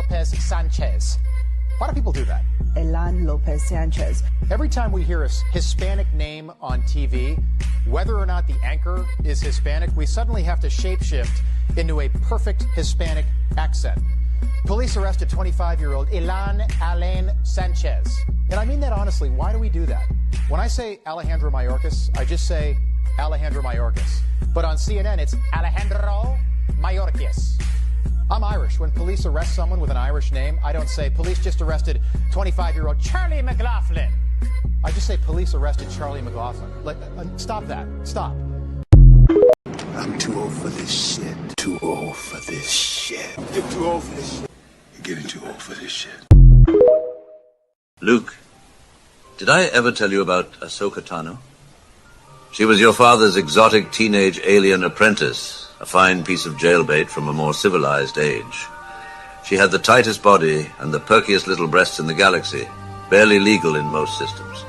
Lopez Sanchez. Why do people do that? Elan Lopez Sanchez. Every time we hear a Hispanic name on TV, whether or not the anchor is Hispanic, we suddenly have to shapeshift into a perfect Hispanic accent. Police arrested 25-year-old Elan Alain Sanchez. And I mean that honestly. Why do we do that? When I say Alejandro Mayorkas, I just say Alejandro Mayorkas. But on CNN, it's Alejandro Mayorkas. I'm Irish. When police arrest someone with an Irish name, I don't say police just arrested 25-year-old Charlie McLaughlin. I just say police arrested Charlie McLaughlin. Stop that. Stop. I'm too old for this shit. Too old for this shit. You're too old for this shit. You're getting too old for this shit. Luke, did I ever tell you about Ahsoka Tano? She was your father's exotic teenage alien apprentice, a fine piece of jailbait from a more civilized age. She had the tightest body and the perkiest little breasts in the galaxy, barely legal in most systems.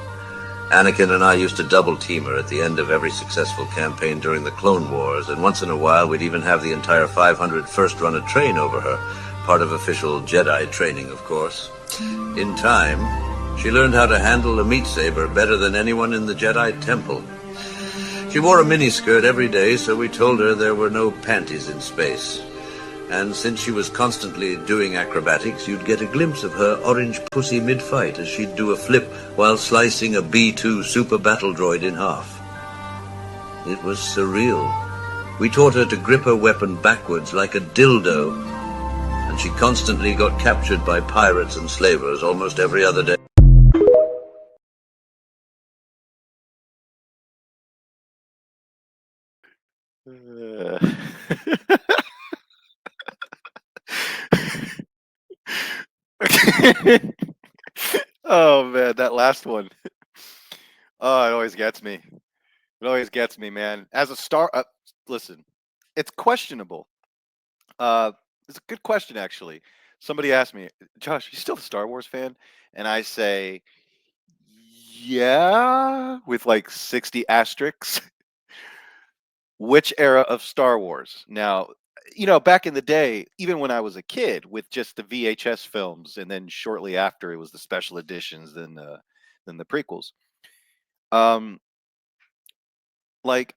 Anakin and I used to double-team her at the end of every successful campaign during the Clone Wars, and once in a while we'd even have the entire 500 first run a train over her, part of official Jedi training, of course. In time, she learned how to handle a meat saber better than anyone in the Jedi Temple. She wore a miniskirt every day, so we told her there were no panties in space. And since she was constantly doing acrobatics, you'd get a glimpse of her orange pussy mid-fight as she'd do a flip while slicing a B-2 super battle droid in half. It was surreal. We taught her to grip her weapon backwards like a dildo, and she constantly got captured by pirates and slavers almost every other day. Oh man, that last one. Oh, it always gets me. It always gets me, man. As a star, listen, it's questionable. It's a good question, actually. Somebody asked me, Josh, you still a Star Wars fan? And I say, yeah, with like 60 asterisks. Which era of Star Wars? Now, back in the day, even when I was a kid, with just the VHS films, and then shortly after it was the special editions, then the prequels. Like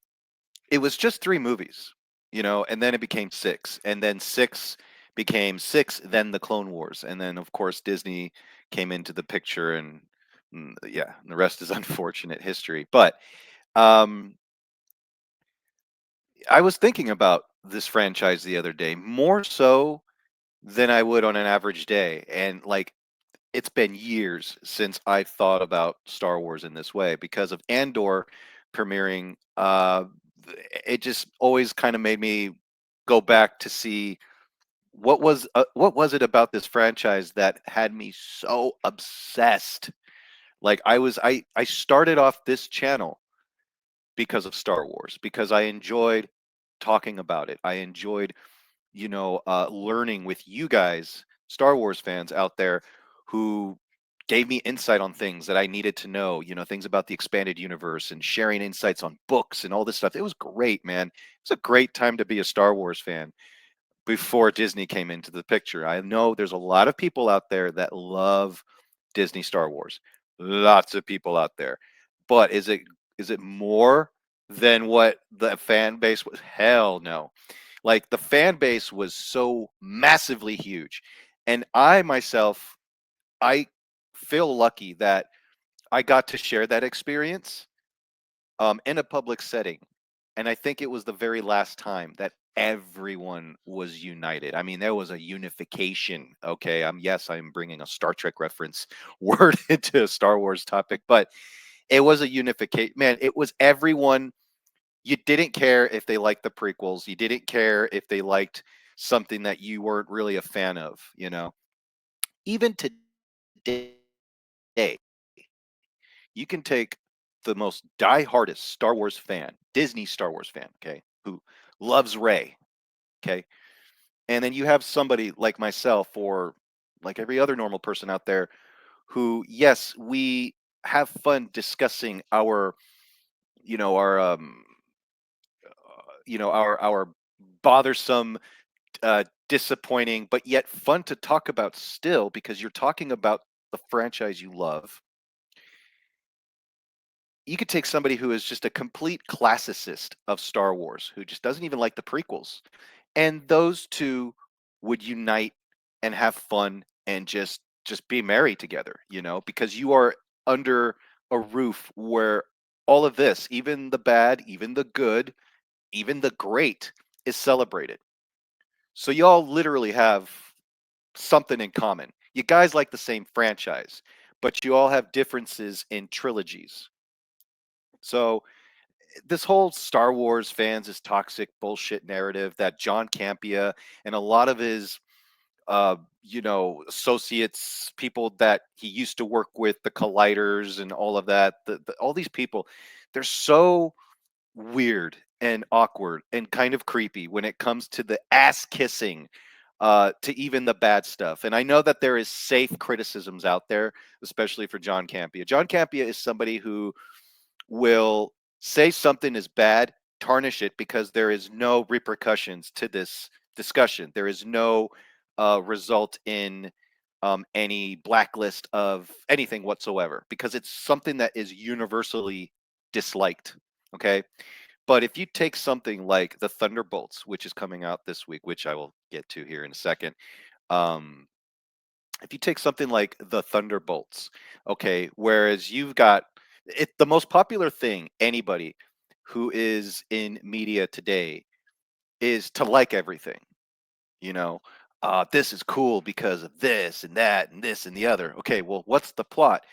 it was just 3 movies, and then it became 6, and then 6 became 6, then the Clone Wars, and then of course Disney came into the picture, and yeah, the rest is unfortunate history. But I was thinking about this franchise the other day, more so than I would on an average day. And like, it's been years since I thought about Star Wars in this way because of Andor premiering. It just always kind of made me go back to see what was it about this franchise that had me so obsessed. Like I started off this channel because of Star Wars, because I enjoyed talking about it. I enjoyed, learning with you guys, Star Wars fans out there, who gave me insight on things that I needed to know, things about the expanded universe and sharing insights on books and all this stuff. It was great, man. It was a great time to be a Star Wars fan before Disney came into the picture. I know there's a lot of people out there that love Disney Star Wars. Lots of people out there. But is it more than what the fan base was? Hell no. Like the fan base was so massively huge. And I myself, I feel lucky that I got to share that experience in a public setting. And I think it was the very last time that everyone was united. I mean, there was a unification. Okay. Yes, I'm bringing a Star Trek reference word into a Star Wars topic, but it was a unification. Man, it was everyone. You didn't care if they liked the prequels. You didn't care if they liked something that you weren't really a fan of, Even today, you can take the most diehardest Star Wars fan, Disney Star Wars fan, okay, who loves Rey, okay? And then you have somebody like myself or like every other normal person out there who, yes, we have fun discussing our our bothersome disappointing, but yet fun to talk about still because you're talking about the franchise you love. You could take somebody who is just a complete classicist of Star Wars, who just doesn't even like the prequels, and those two would unite and have fun and just be merry together, because you are under a roof where all of this, even the bad, even the good, even the great, is celebrated. So y'all literally have something in common. You guys like the same franchise, but you all have differences in trilogies. So this whole Star Wars fans is toxic bullshit narrative that John Campea and a lot of his associates, people that he used to work with, the Colliders and all of that, all these people, they're so weird and awkward and kind of creepy when it comes to the ass kissing, to even the bad stuff. And I know that there is safe criticisms out there, especially for John Campea. John Campea is somebody who will say something is bad, tarnish it because there is no repercussions to this discussion. There is no result in any blacklist of anything whatsoever because it's something that is universally disliked. Okay. But if you take something like the Thunderbolts, which is coming out this week, which I will get to here in a second, um, if you take something like the Thunderbolts, okay, whereas you've got the most popular thing anybody who is in media today is to like everything, you know. This is cool because of this and that and this and the other. Okay, well, what's the plot?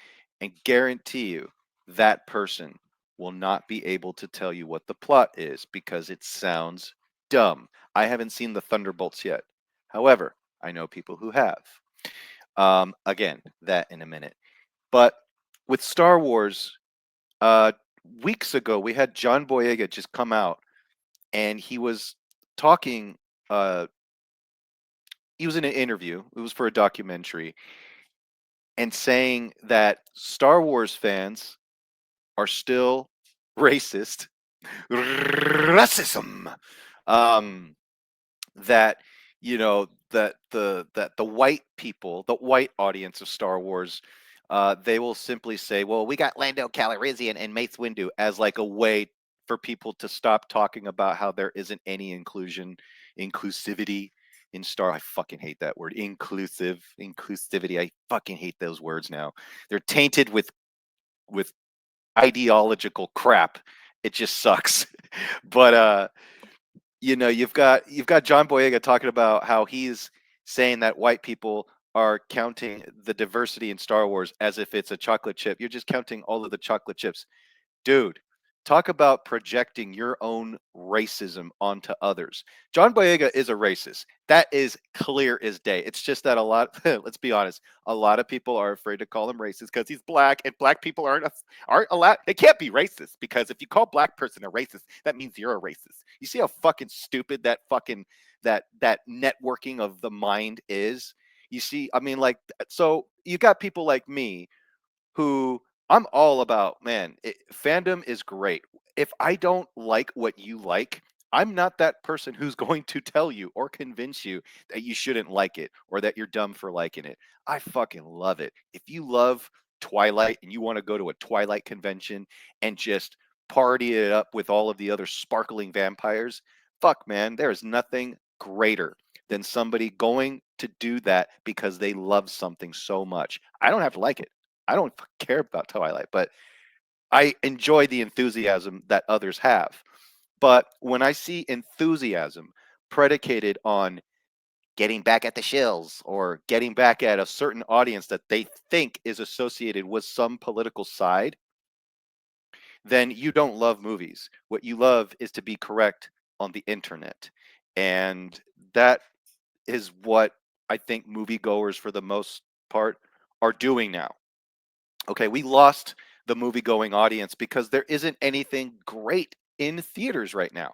And guarantee you that person will not be able to tell you what the plot is because it sounds dumb. I haven't seen the Thunderbolts yet. However, I know people who have. Again, that in a minute. But with Star Wars, uh, weeks ago, we had John Boyega just come out and he was talking. He was in an interview, it was for a documentary, and saying that Star Wars fans are still racist. Racism. Um, that that the white people, the white audience of Star Wars, they will simply say, "Well, we got Lando Calrissian and Mace Windu," as like a way for people to stop talking about how there isn't any inclusivity in Star. I fucking hate that word, inclusivity. I fucking hate those words now. They're tainted with ideological crap. It just sucks. But you've got John Boyega talking about how he's saying that white people are counting the diversity in Star Wars as if it's a chocolate chip. You're just counting all of the chocolate chips. Dude, talk about projecting your own racism onto others. John Boyega is a racist. That is clear as day. It's just that a lot, let's be honest, a lot of people are afraid to call him racist because he's black, and black people aren't allowed. They can't be racist because if you call black person a racist, that means you're a racist. You see how fucking stupid that networking of the mind is? You see, I mean, like, so you got people like me who I'm all about, man, fandom is great. If I don't like what you like, I'm not that person who's going to tell you or convince you that you shouldn't like it or that you're dumb for liking it. I fucking love it. If you love Twilight and you want to go to a Twilight convention and just party it up with all of the other sparkling vampires, fuck, man, there is nothing greater than somebody going to do that because they love something so much. I don't have to like it. I don't care about Twilight, but I enjoy the enthusiasm that others have. But when I see enthusiasm predicated on getting back at the shills or getting back at a certain audience that they think is associated with some political side, then you don't love movies. What you love is to be correct on the internet. And that is what I think moviegoers, for the most part, are doing now. Okay, we lost the movie going audience because there isn't anything great in theaters right now.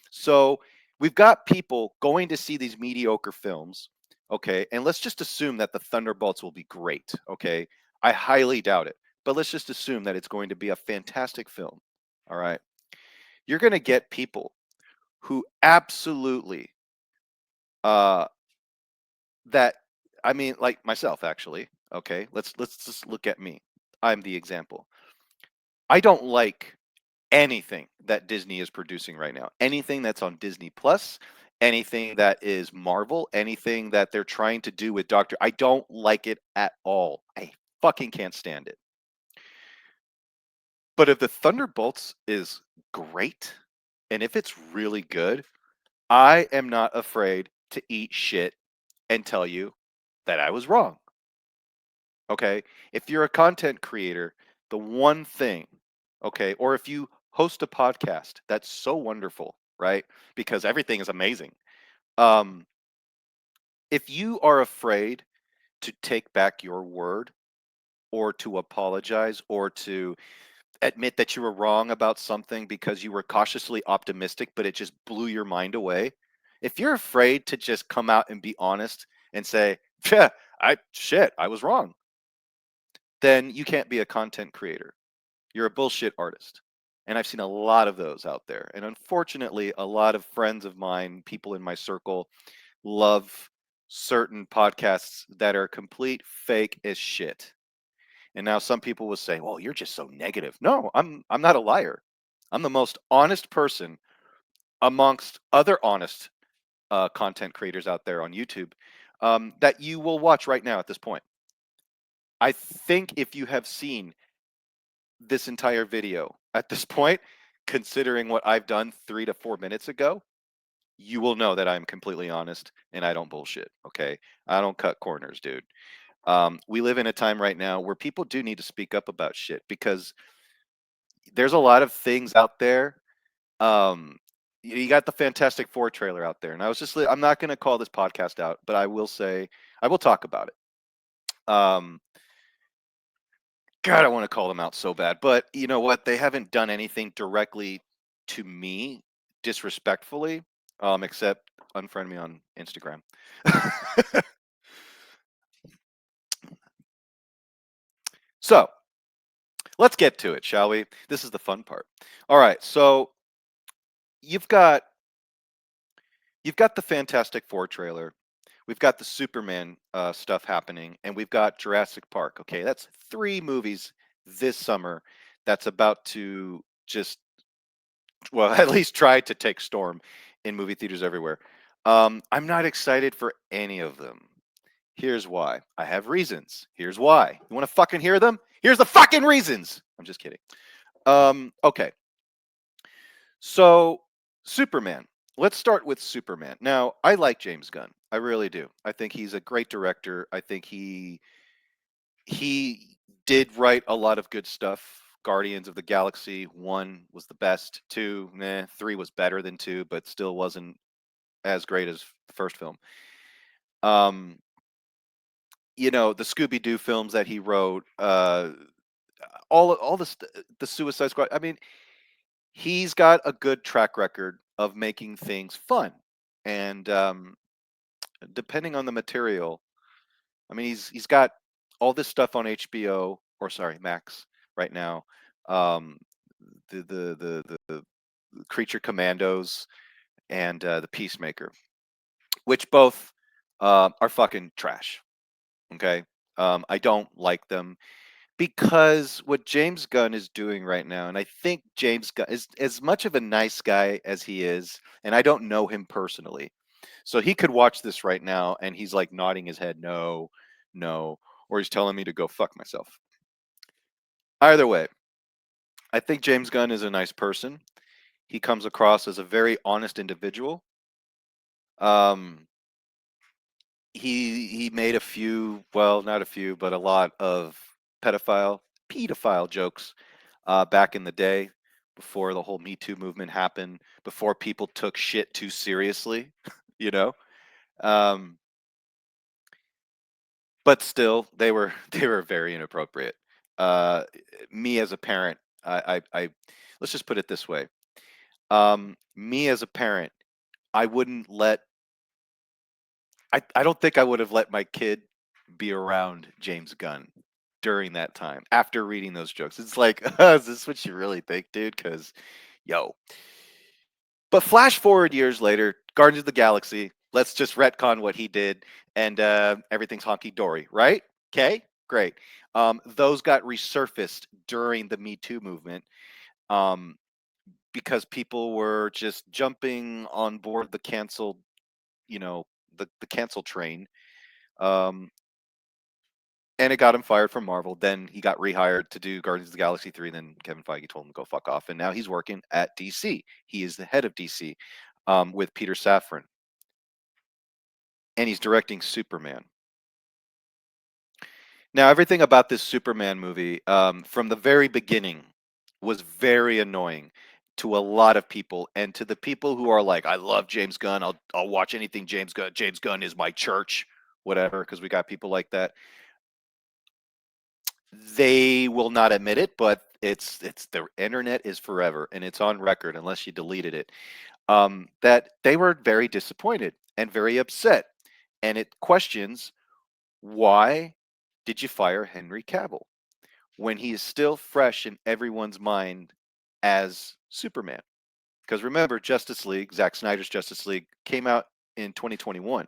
So we've got people going to see these mediocre films. Okay, and let's just assume that the Thunderbolts will be great. Okay, I highly doubt it, but let's just assume that it's going to be a fantastic film. All right, you're going to get people who absolutely that, I mean, like myself, actually. Okay, let's just look at me. I'm the example. I don't like anything that Disney is producing right now. Anything that's on Disney Plus, anything that is Marvel, anything that they're trying to do with Doctor. I don't like it at all. I fucking can't stand it. But if the Thunderbolts is great, and if it's really good, I am not afraid to eat shit and tell you that I was wrong. Okay? If you're a content creator, the one thing, okay, or if you host a podcast, that's so wonderful, right? Because everything is amazing. Um, if you are afraid to take back your word or to apologize or to admit that you were wrong about something because you were cautiously optimistic, but it just blew your mind away. If you're afraid to just come out and be honest and say, yeah, I was wrong, then you can't be a content creator. You're a bullshit artist. And I've seen a lot of those out there. And unfortunately, a lot of friends of mine, people in my circle, love certain podcasts that are complete fake as shit. And now some people will say, "Well, you're just so negative." No, I'm not a liar. I'm the most honest person amongst other honest content creators out there on YouTube that you will watch right now at this point. I think if you have seen this entire video at this point, considering what I've done 3 to 4 minutes ago, you will know that I'm completely honest and I don't bullshit. Okay, I don't cut corners, dude. We live in a time right now where people do need to speak up about shit because there's a lot of things out there. Um, you got the Fantastic Four trailer out there, and I'm not going to call this podcast out, but I will say I will talk about it. God, I want to call them out so bad, but you know what? They haven't done anything directly to me disrespectfully, except unfriend me on Instagram. So let's get to it, shall we? This is the fun part. All right, so you've got the Fantastic Four trailer. We've got the Superman stuff happening, and we've got Jurassic Park. Okay, that's 3 movies this summer that's about to just, well, at least try to take storm in movie theaters everywhere. I'm not excited for any of them. Here's why. I have reasons. Here's why. You want to fucking hear them? Here's the fucking reasons. I'm just kidding. Okay. So, Superman. Let's start with Superman. Now, I like James Gunn. I really do. I think he's a great director. I think he did write a lot of good stuff. Guardians of the Galaxy 1 was the best. 2, 3 was better than 2, but still wasn't as great as the first film. You know, the Scooby-Doo films that he wrote, all the Suicide Squad. I mean, he's got a good track record of making things fun, and depending on the material, I mean, he's got all this stuff on HBO, or sorry, Max right now. Um, the Creature Commandos and the Peacemaker, which both are fucking trash. Okay, I don't like them because what James Gunn is doing right now, and I think James Gunn is as much of a nice guy as he is, and I don't know him personally. So he could watch this right now and he's like nodding his head, no, no, or he's telling me to go fuck myself. Either way, I think James Gunn is a nice person. He comes across as a very honest individual. Um, he made a few, well, not a few, but a lot of pedophile jokes back in the day before the whole Me Too movement happened, before people took shit too seriously, you know. Um, but still, they were they were very inappropriate. Uh, Me as a parent, I let's just put it this way. Me as a parent, I wouldn't let I don't think I would have let my kid be around James Gunn during that time after reading those jokes. It's like, is this what you really think, dude? Because, yo. But flash forward years later, Guardians of the Galaxy. Let's just retcon what he did, and everything's honky-dory, right? Okay, great. Those got resurfaced during the Me Too movement because people were just jumping on board the canceled, the cancel train. Um, and it got him fired from Marvel. Then he got rehired to do Guardians of the Galaxy 3. Then Kevin Feige told him to go fuck off. And now he's working at DC. He is the head of DC with Peter Safran. And he's directing Superman. Now, everything about this Superman movie from the very beginning was very annoying to a lot of people. And to the people who are like, I love James Gunn. I'll watch anything James Gunn. James Gunn is my church, whatever, because we got people like that. They will not admit it, but it's the internet is forever, and it's on record unless you deleted it. That they were very disappointed and very upset, and it questions, why did you fire Henry Cavill when he is still fresh in everyone's mind as Superman? Because remember, Justice League, Zack Snyder's Justice League, came out in 2021.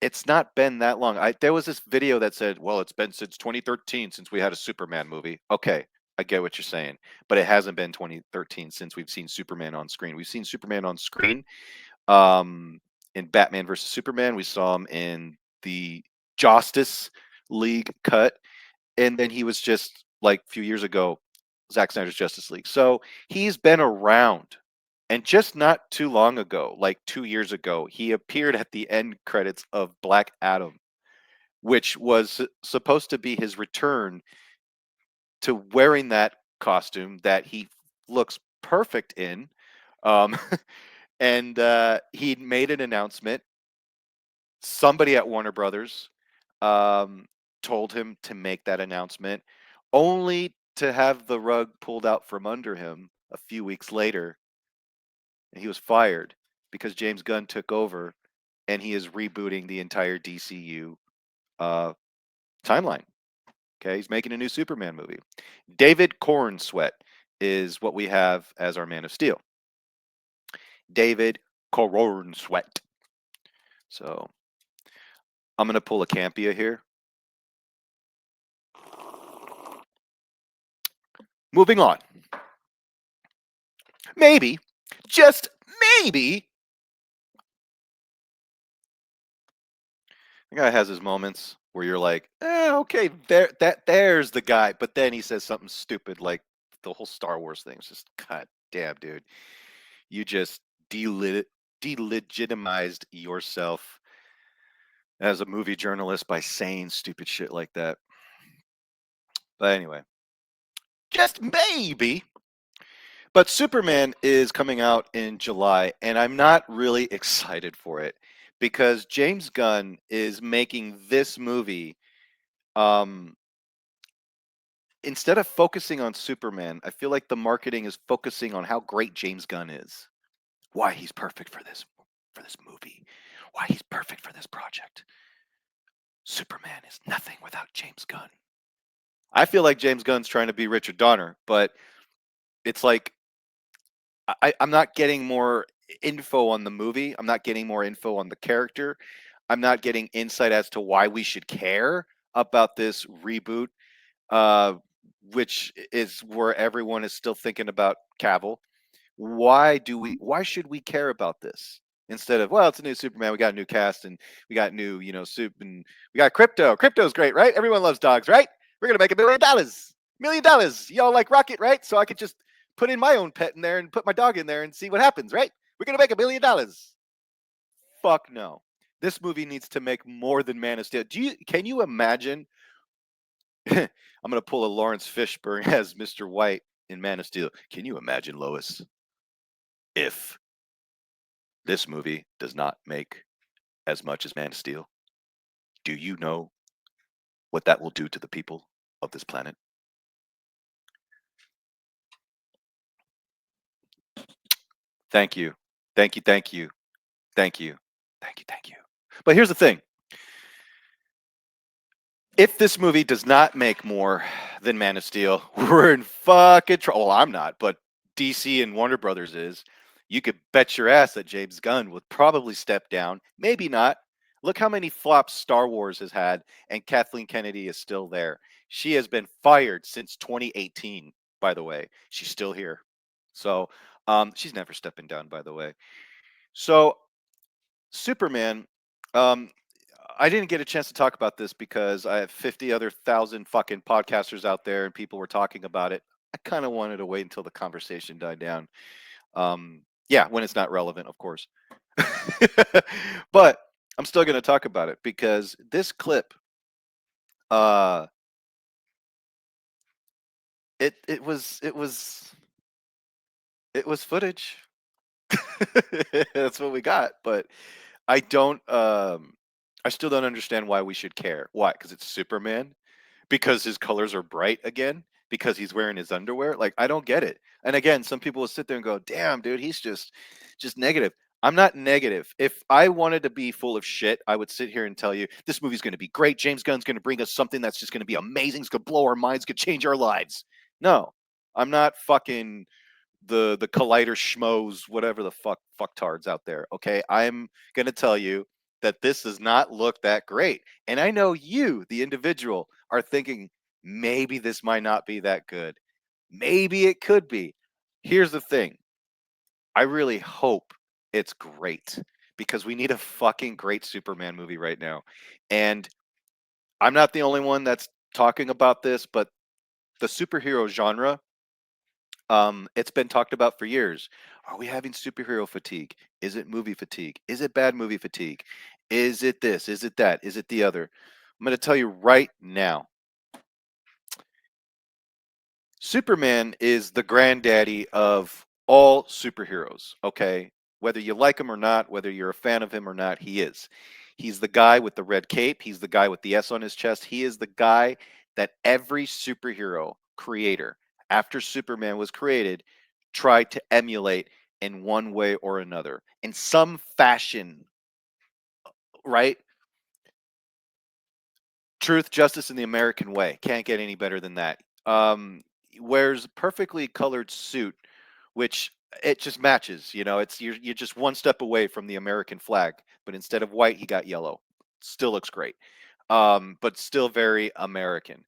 It's not been that long. There was this video that said, well, it's been since 2013 since we had a Superman movie. Okay, I get what you're saying, but it hasn't been 2013 since we've seen Superman on screen. We've seen Superman on screen in Batman versus Superman. We saw him in the Justice League cut, and then he was just like a few years ago, Zack Snyder's Justice League. So he's been around. And just not too long ago, like 2 years ago, he appeared at the end credits of Black Adam, which was supposed to be his return to wearing that costume that he looks perfect in. And he made an announcement. Somebody at Warner Brothers told him to make that announcement, only to have the rug pulled out from under him a few weeks later. And he was fired because James Gunn took over, and he is rebooting the entire DCU timeline. Okay, he's making a new Superman movie. David Cornsweet is what we have as our Man of Steel. David Cornsweet. So I'm going to pull a Campia here. Moving on. Maybe, just maybe, the guy has his moments where you're like, okay, there's the guy. But then he says something stupid like the whole Star Wars thing. It's just, god damn, dude. You just delegitimized yourself as a movie journalist by saying stupid shit like that. But anyway, just maybe. But Superman is coming out in July, and I'm not really excited for it because James Gunn is making this movie. Instead of focusing on Superman, I feel like the marketing is focusing on how great James Gunn is, why he's perfect for this movie, why he's perfect for this project. Superman is nothing without James Gunn. I feel like James Gunn's trying to be Richard Donner, but it's like I'm not getting more info on the movie. I'm not getting more info on the character. I'm not getting insight as to why we should care about this reboot, which is where everyone is still thinking about Cavill. Why should we care about this? Instead of, well, it's a new Superman, we got a new cast, and we got new, soup, and we got crypto. Crypto's great, right? Everyone loves dogs, right? We're gonna make $1 million. $1 million. Y'all like Rocket, right? So I could just put in my own pet in there and put my dog in there and see what happens, right? We're gonna make $1 million. Fuck no. This movie needs to make more than Man of Steel. Can you imagine? I'm gonna pull a Lawrence Fishburne as Mr. White in Man of Steel. Can you imagine, Lois, if this movie does not make as much as Man of Steel? Do you know what that will do to the people of this planet? Thank you. Thank you. Thank you. Thank you. Thank you. Thank you. But here's the thing. If this movie does not make more than Man of Steel, we're in fucking trouble. Well, I'm not, but DC and Warner Brothers is. you could bet your ass that James Gunn would probably step down. Maybe not. Look how many flops Star Wars has had, and Kathleen Kennedy is still there. She has been fired since 2018, by the way. She's still here. So she's never stepping down, by the way. So Superman, um, I didn't get a chance to talk about this because I have 50 other thousand fucking podcasters out there and people were talking about it. I kind of wanted to wait until the conversation died down. Yeah, when it's not relevant, of course. But I'm still going to talk about it because this clip, uh, it was footage. That's what we got. But I don't. I still don't understand why we should care. Why? Because it's Superman? Because his colors are bright again? Because he's wearing his underwear? Like, I don't get it. And again, some people will sit there and go, "Damn, dude, he's just negative." I'm not negative. If I wanted to be full of shit, I would sit here and tell you this movie's going to be great. James Gunn's going to bring us something that's just going to be amazing. It's going to blow our minds. Going to change our lives. No, I'm not fucking the collider schmoes, whatever the fucktards out there. Okay, I'm gonna tell you that this does not look that great, and I know you, the individual, are thinking maybe this might not be that good. Maybe it could be. Here's the thing: I really hope it's great because we need a fucking great Superman movie right now, and I'm not the only one that's talking about this, but the superhero genre, it's been talked about for years. Are we having superhero fatigue? Is it movie fatigue? Is it bad movie fatigue? Is it this? Is it that? Is it the other? I'm going to tell you right now. Superman is the granddaddy of all superheroes, okay? Whether you like him or not, whether you're a fan of him or not, he is. He's the guy with the red cape. He's the guy with the S on his chest. He is the guy that every superhero creator, after Superman was created, tried to emulate in one way or another, in some fashion, right? Truth, justice, and the American way. Can't get any better than that. Wears a perfectly colored suit, which it just matches. You know, it's you're just one step away from the American flag, but instead of white, he got yellow. Still looks great, but still very American.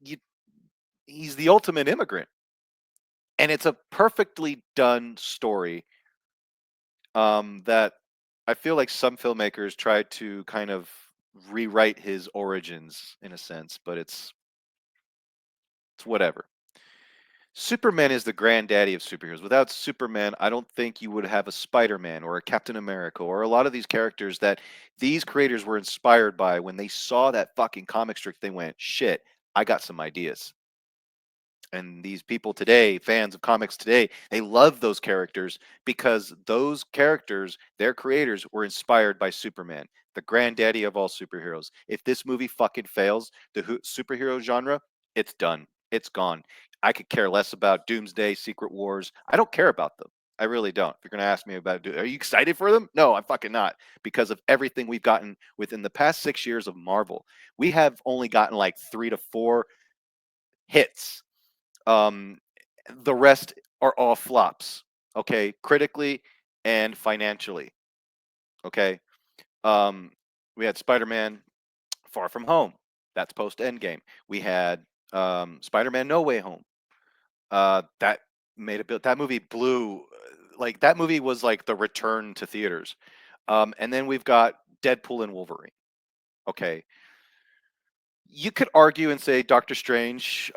You, he's the ultimate immigrant, and it's a perfectly done story. That I feel like some filmmakers tried to kind of rewrite his origins in a sense, but it's whatever. Superman is the granddaddy of superheroes. Without Superman, I don't think you would have a Spider-Man or a Captain America or a lot of these characters that these creators were inspired by when they saw that fucking comic strip. They went, "Shit, I got some ideas." And these people today, fans of comics today, they love those characters because those characters, their creators, were inspired by Superman, the granddaddy of all superheroes. If this movie fucking fails the superhero genre, it's done. It's gone. I could care less about Doomsday, Secret Wars. I don't care about them. I really don't. If you're going to ask me about, are you excited for them? No, I'm fucking not, because of everything we've gotten within the past 6 years of Marvel. We have only gotten like 3 to 4 hits. um, the rest are all flops. Okay, critically and financially. Okay, um, we had Spider-Man: Far From Home. That's post Endgame. We had Spider-Man: No Way Home. That made a bit. That movie blew. Like that movie was like the return to theaters. And then we've got Deadpool and Wolverine. Okay, you could argue and say Doctor Strange,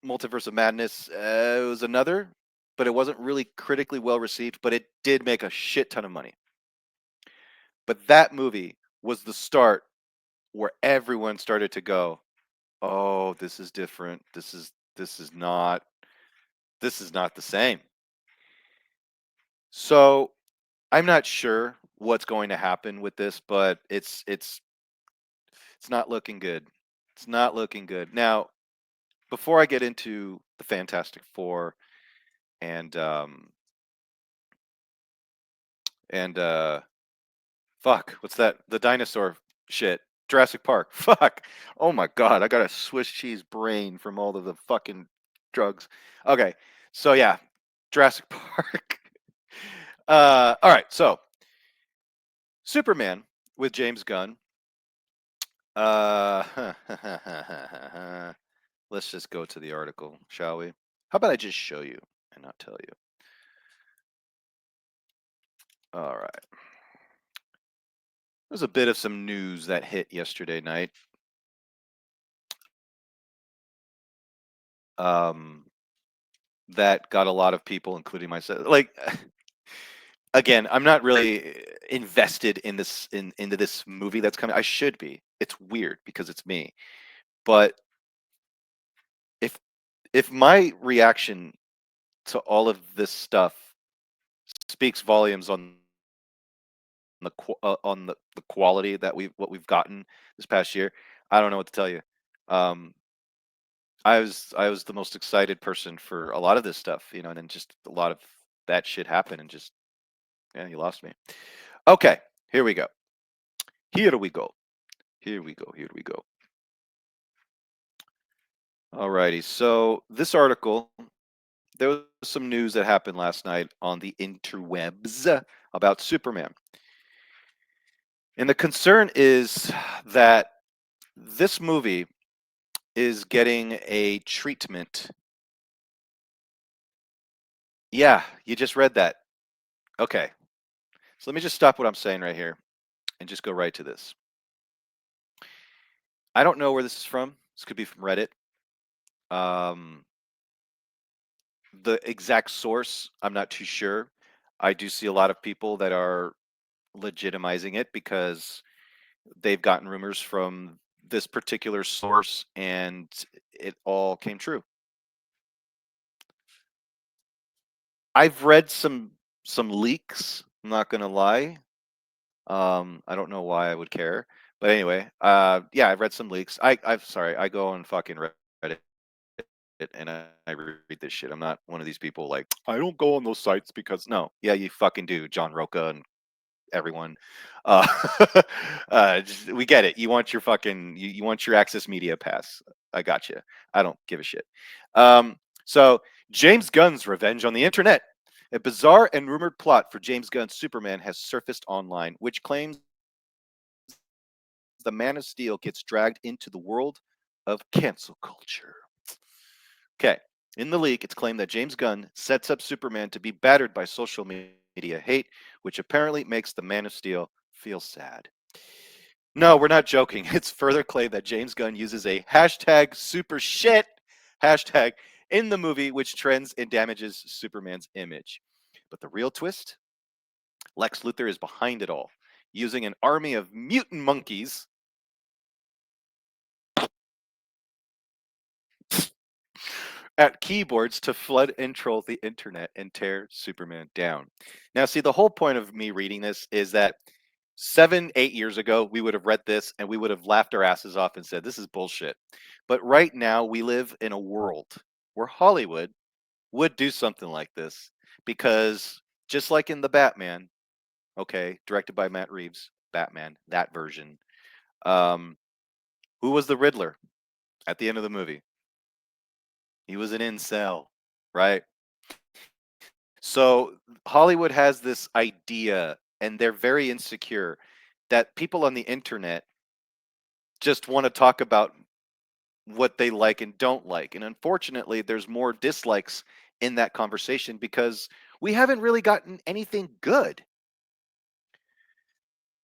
Multiverse of Madness, was another, but it wasn't really critically well received, but it did make a shit ton of money. But that movie was the start where everyone started to go, "Oh, this is different. This is not the same." So, I'm not sure what's going to happen with this, but it's not looking good. It's not looking good. Now, before I get into the Fantastic Four and and fuck, what's that? The dinosaur shit. Jurassic Park. Fuck. Oh my god, I got a Swiss cheese brain from all of the fucking drugs. Okay, So yeah, Jurassic Park. All right, so Superman with James Gunn. Uh, let's just go to the article, shall we? How about I just show you and not tell you? All right. There's a bit of some news that hit yesterday night. That got a lot of people, including myself. Like, again, I'm not really invested in this into this movie that's coming. I should be. It's weird because it's me. But if my reaction to all of this stuff speaks volumes on the quality that we've gotten this past year, I don't know what to tell you. Um, I was the most excited person for a lot of this stuff, you know, and then just a lot of that shit happened, and just yeah, you lost me. Okay, here we go. Here we go. Here we go. Here we go. Alrighty. So this article, there was some news that happened last night on the interwebs about Superman. And the concern is that this movie is getting a treatment. Yeah, you just read that. Okay. So let me just stop what I'm saying right here and just go right to this. I don't know where this is from. This could be from Reddit. Um, the exact source, I'm not too sure. I do see a lot of people that are legitimizing it because they've gotten rumors from this particular source and it all came true. I've read some leaks, I'm not gonna lie. I don't know why I would care. But anyway, yeah, I've read some leaks. I'm sorry, I go on fucking Reddit and I read this shit. I'm not one of these people like I don't go on those sites because no, yeah, you fucking do, John Roca and everyone. Uh, we get it. You want your fucking you want your Access Media pass. I got you. I don't give a shit. So James Gunn's revenge on the internet. A bizarre and rumored plot for James Gunn's Superman has surfaced online, which claims the Man of Steel gets dragged into the world of cancel culture. Okay. In the leak, it's claimed that James Gunn sets up Superman to be battered by social media hate, which apparently makes the Man of Steel feel sad. No, we're not joking. It's further claimed that James Gunn uses a hashtag super shit hashtag in the movie, which trends and damages Superman's image. But the real twist? Lex Luthor is behind it all, using an army of mutant monkeys at keyboards to flood and troll the internet and tear Superman down. Now, see, the whole point of me reading this is that 7, 8 years ago, we would have read this and we would have laughed our asses off and said, this is bullshit. But right now, we live in a world where Hollywood would do something like this because just like in the Batman, okay, directed by Matt Reeves, Batman, that version, um, who was the Riddler at the end of the movie? He was an incel, right? So Hollywood has this idea, and they're very insecure that people on the internet just want to talk about what they like and don't like. And unfortunately, there's more dislikes in that conversation because we haven't really gotten anything good.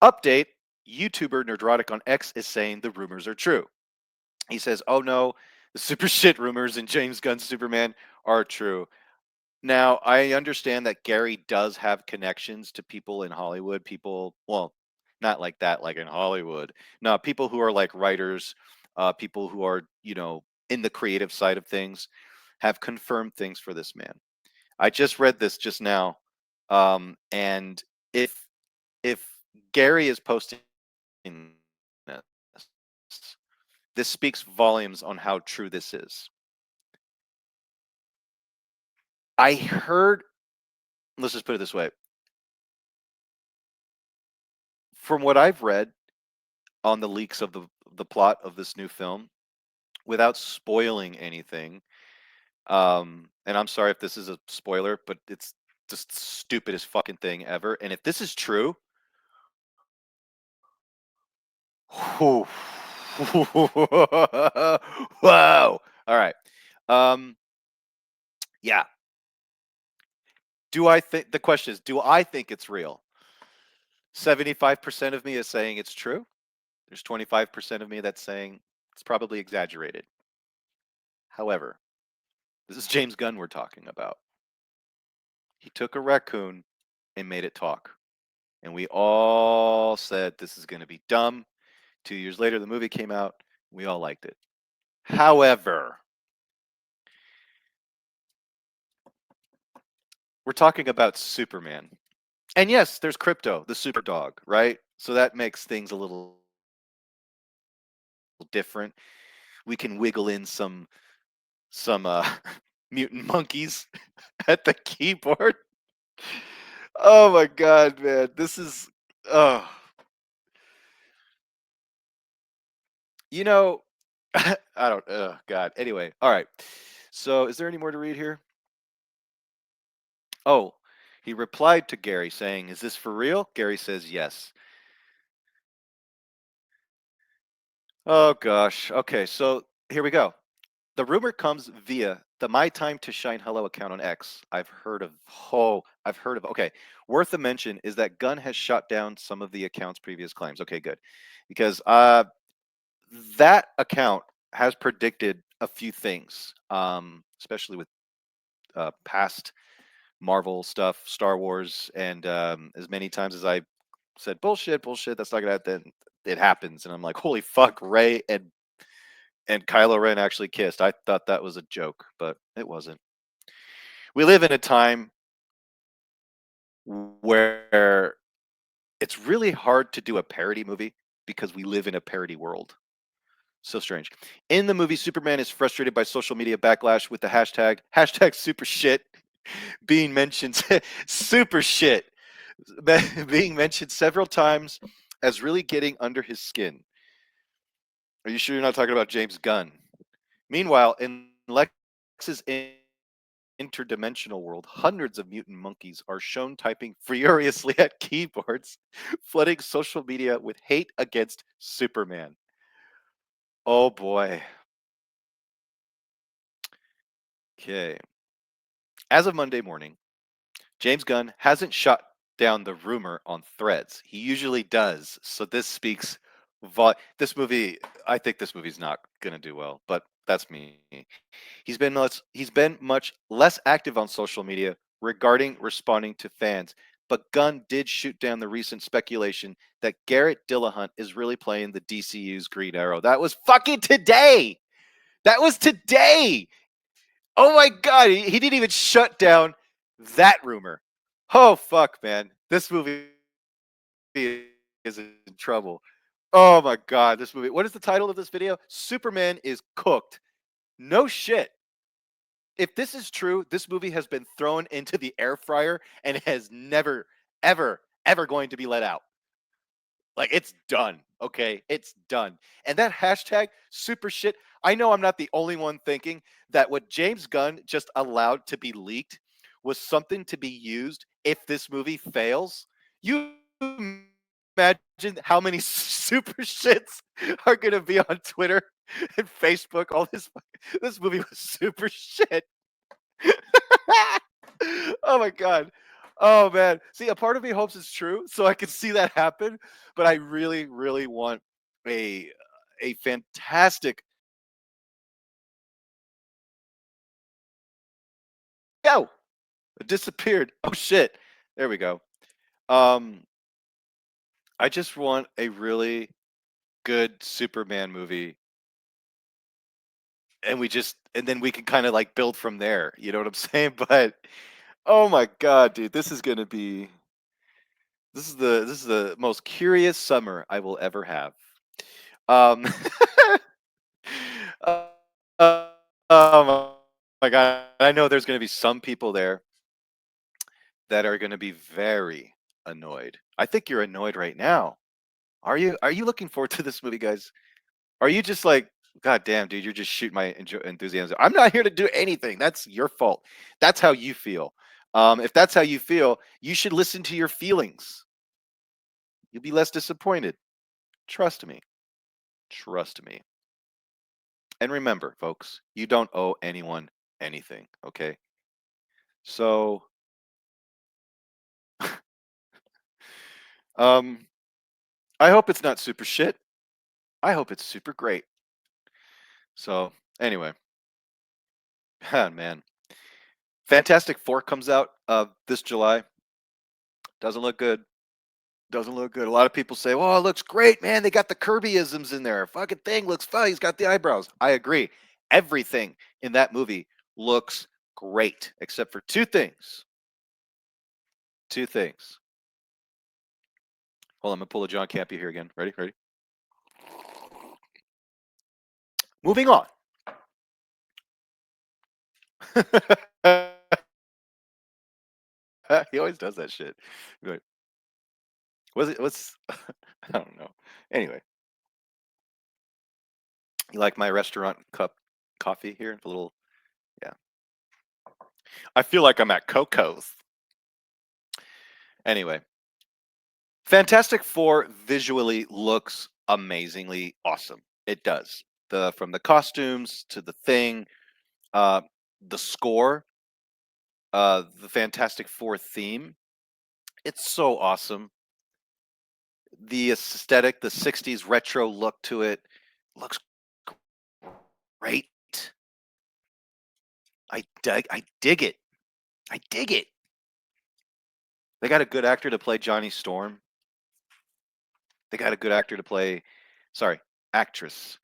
Update, YouTuber Nerdrotic on X is saying the rumors are true. He says, oh no, the super shit rumors in James Gunn's Superman are true. Now, I understand that Gary does have connections to people in Hollywood. People, well, not like that, like in Hollywood. No, people who are like writers, people who are, you know, in the creative side of things, have confirmed things for this man. I just read this just now, and if Gary is posting this, this speaks volumes on how true this is. I heard, let's just put it this way. From what I've read on the leaks of the plot of this new film, without spoiling anything, And I'm sorry if this is a spoiler, but it's just the stupidest fucking thing ever. And if this is true, whew, wow. All right. Um, yeah. Do I think the question is, do I think it's real? 75% of me is saying it's true. There's 25% of me that's saying it's probably exaggerated. However, this is James Gunn we're talking about. He took a raccoon and made it talk. And we all said this is going to be dumb. 2 years later, the movie came out. We all liked it. However, we're talking about Superman. And yes, there's Crypto, the super dog, right? So that makes things a little different. We can wiggle in some mutant monkeys at the keyboard. Oh my god, man. This is oh. You know, I don't oh god. Anyway, all right. So, is there any more to read here? Oh, he replied to Gary saying, "Is this for real?" Gary says, "Yes." Oh gosh. Okay, so here we go. The rumor comes via the My Time to Shine Hello account on X. I've heard of. Okay, worth a mention is that Gunn has shut down some of the account's previous claims. Okay, good, because that account has predicted a few things, especially with past Marvel stuff, Star Wars, and as many times as I said bullshit, bullshit, that's not gonna happen. Then it happens, and I'm like, holy fuck, Ray and Kylo Ren actually kissed. I thought that was a joke, but it wasn't. We live in a time where it's really hard to do a parody movie because we live in a parody world. So strange. In the movie, Superman is frustrated by social media backlash with the hashtag super shit being mentioned super shit being mentioned several times as really getting under his skin. Are you sure you're not talking about James Gunn? Meanwhile, in Lex's interdimensional world, hundreds of mutant monkeys are shown typing furiously at keyboards, flooding social media with hate against Superman. Oh boy. Okay. As of Monday morning, James Gunn hasn't shut down the rumor on Threads. He usually does. So this speaks this movie, I think this movie's not going to do well, but that's me. He's been much less active on social media regarding responding to fans, but Gunn did shoot down the recent speculation that Garrett Dillahunt is really playing the DCU's Green Arrow. That was fucking today. That was today. Oh my god, he didn't even shut down that rumor. Oh fuck, man. This movie is in trouble. Oh my god, this movie. What is the title of this video? Superman is cooked. No shit. If this is true, this movie has been thrown into the air fryer and has never, ever going to be let out. Like it's done. Okay, it's done. And that hashtag super shit. I know I'm not the only one thinking that what James Gunn just allowed to be leaked was something to be used if this movie fails. You imagine how many super shits are going to be on Twitter and Facebook. All this movie was super shit. Oh my god. Oh man. See, a part of me hopes it's true so I can see that happen, but I really really want a a fantastic go. It disappeared. Oh shit. There we go. Um I just want a really good Superman movie and then we can kind of like build from there. You know what I'm saying? But oh my god, dude, this is the most curious summer I will ever have. Um, uh, oh my god! I know there's going to be some people there that are going to be very annoyed. I think you're annoyed right now. Are you? Are you looking forward to this movie, guys? Are you just like God damn, dude, you're just shooting my enthusiasm. I'm not here to do anything. That's your fault. That's how you feel. If that's how you feel, you should listen to your feelings. You'll be less disappointed. Trust me. Trust me. And remember, folks, you don't owe anyone anything, okay? So, um, I hope it's not super shit. I hope it's super great. So, anyway, man, Fantastic Four comes out this July. Doesn't look good. Doesn't look good. A lot of people say, "Oh, it looks great, man. They got the Kirbyisms in there. Fucking thing looks fun. He's got the eyebrows." I agree. Everything in that movie looks great, except for two things. Two things. Hold on, I'm gonna pull a John Campea here again. Ready? Ready? Moving on. He always does that shit. Wait, was it? What's? I don't know. Anyway, you like my restaurant cup coffee here? A little, yeah. I feel like I'm at Coco's. Anyway, Fantastic Four visually looks amazingly awesome. It does. From the costumes to the thing, uh, the score, the Fantastic Four theme. It's so awesome. The aesthetic, the '60s retro look to it, looks great. I dig it. I dig it. They got a good actor to play Johnny Storm. They got a good actor to play, sorry, actress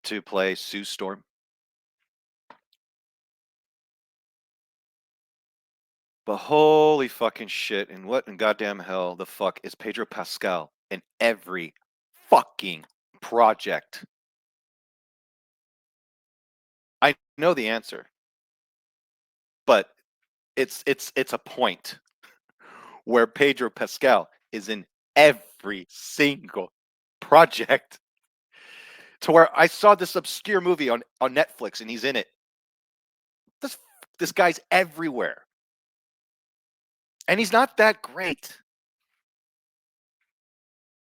to play Sue Storm. But holy fucking shit, and what in goddamn hell the fuck is Pedro Pascal in every fucking project? I know the answer, but it's a point where Pedro Pascal is in every single project. To where I saw this obscure movie on Netflix and he's in it. This guy's everywhere. And he's not that great.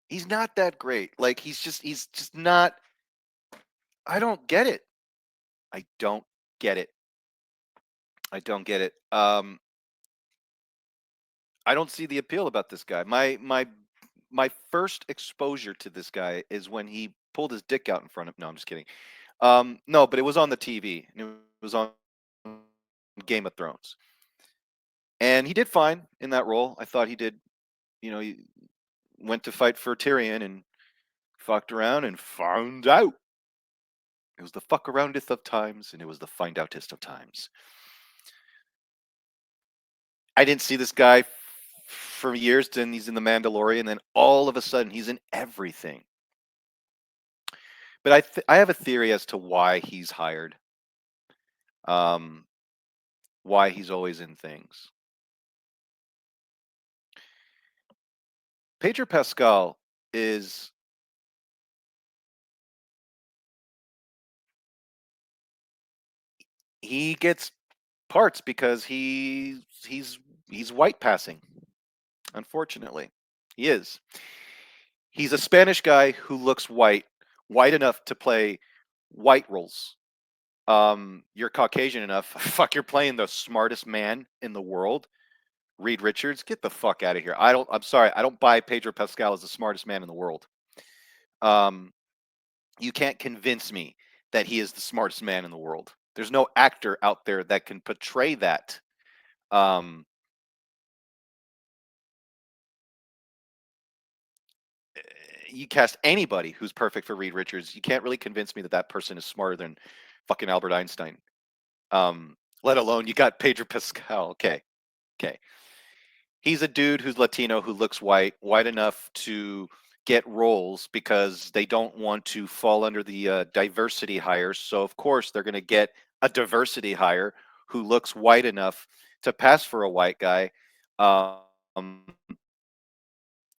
He's not that great. Like he's just not. I don't get it. I don't get it. I don't get it. I don't see the appeal about this guy. My first exposure to this guy is when he pulled his dick out in front of. No, I'm just kidding. No, but it was on the TV. And it was on Game of Thrones, and he did fine in that role. I thought he did. He went to fight for Tyrion and fucked around and found out. It was the fuck aroundeth of times, and it was the find outest of times. I didn't see this guy for years. Then he's in The Mandalorian, and then all of a sudden he's in everything. But I have a theory as to why he's hired. Why he's always in things. Pedro Pascal is he gets parts because he's white passing. Unfortunately, he is. He's a Spanish guy who looks white enough to play white roles. You're Caucasian enough. Fuck, you're playing the smartest man in the world. Reed Richards, get the fuck out of here. I'm sorry. I don't buy Pedro Pascal as the smartest man in the world. You can't convince me that he is the smartest man in the world. There's no actor out there that can portray that. You cast anybody who's perfect for Reed Richards, you can't really convince me that that person is smarter than fucking Albert Einstein. Let alone you got Pedro Pascal. Okay. He's a dude who's Latino, who looks white enough to get roles because they don't want to fall under the diversity hire. So of course they're going to get a diversity hire who looks white enough to pass for a white guy.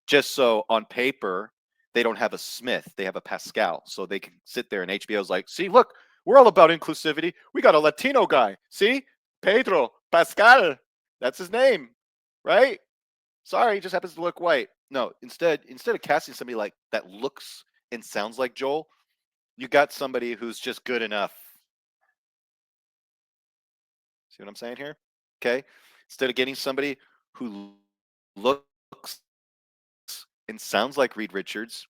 Just so on paper they don't have a Smith, they have a Pascal. So they can sit there and HBO's like, see, look, we're all about inclusivity. We got a Latino guy. See? Pedro Pascal. That's his name. Right? Sorry, he just happens to look white. No, instead of casting somebody like that looks and sounds like Joel, you got somebody who's just good enough. See what I'm saying here? Okay? Instead of getting somebody who looks and sounds like Reed Richards,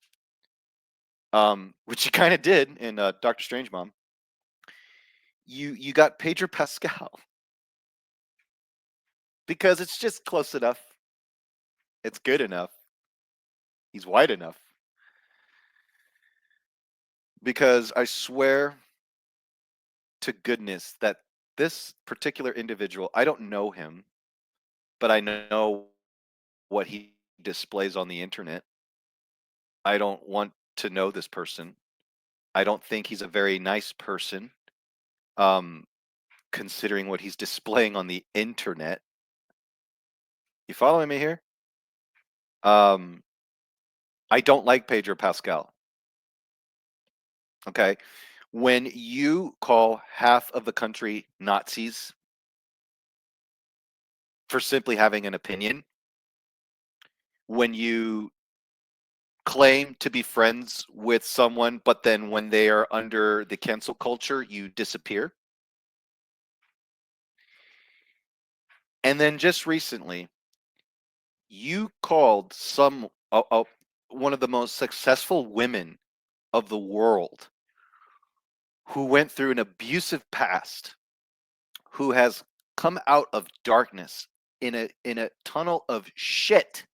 which you kind of did in Doctor Strangemom, you got Pedro Pascal because it's just close enough. It's good enough. He's white enough. Because I swear to goodness that this particular individual, I don't know him, but I know what he displays on the internet. I don't want to know this person. I don't think he's a very nice person, considering what he's displaying on the internet. You following me here? I don't like Pedro Pascal. Okay. When you call half of the country Nazis for simply having an opinion, when you claim to be friends with someone, but then when they are under the cancel culture, you disappear. And then just recently, you called one of the most successful women of the world who went through an abusive past, who has come out of darkness in a tunnel of shit,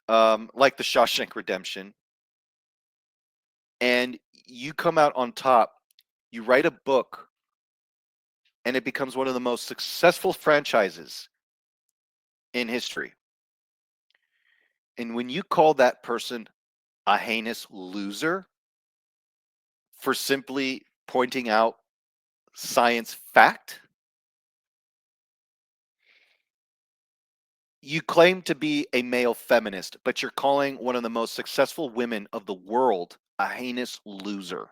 like the Shawshank Redemption, and you come out on top. You write a book, and it becomes one of the most successful franchises in history. And when you call that person a heinous loser for simply pointing out science fact, you claim to be a male feminist, but you're calling one of the most successful women of the world a heinous loser.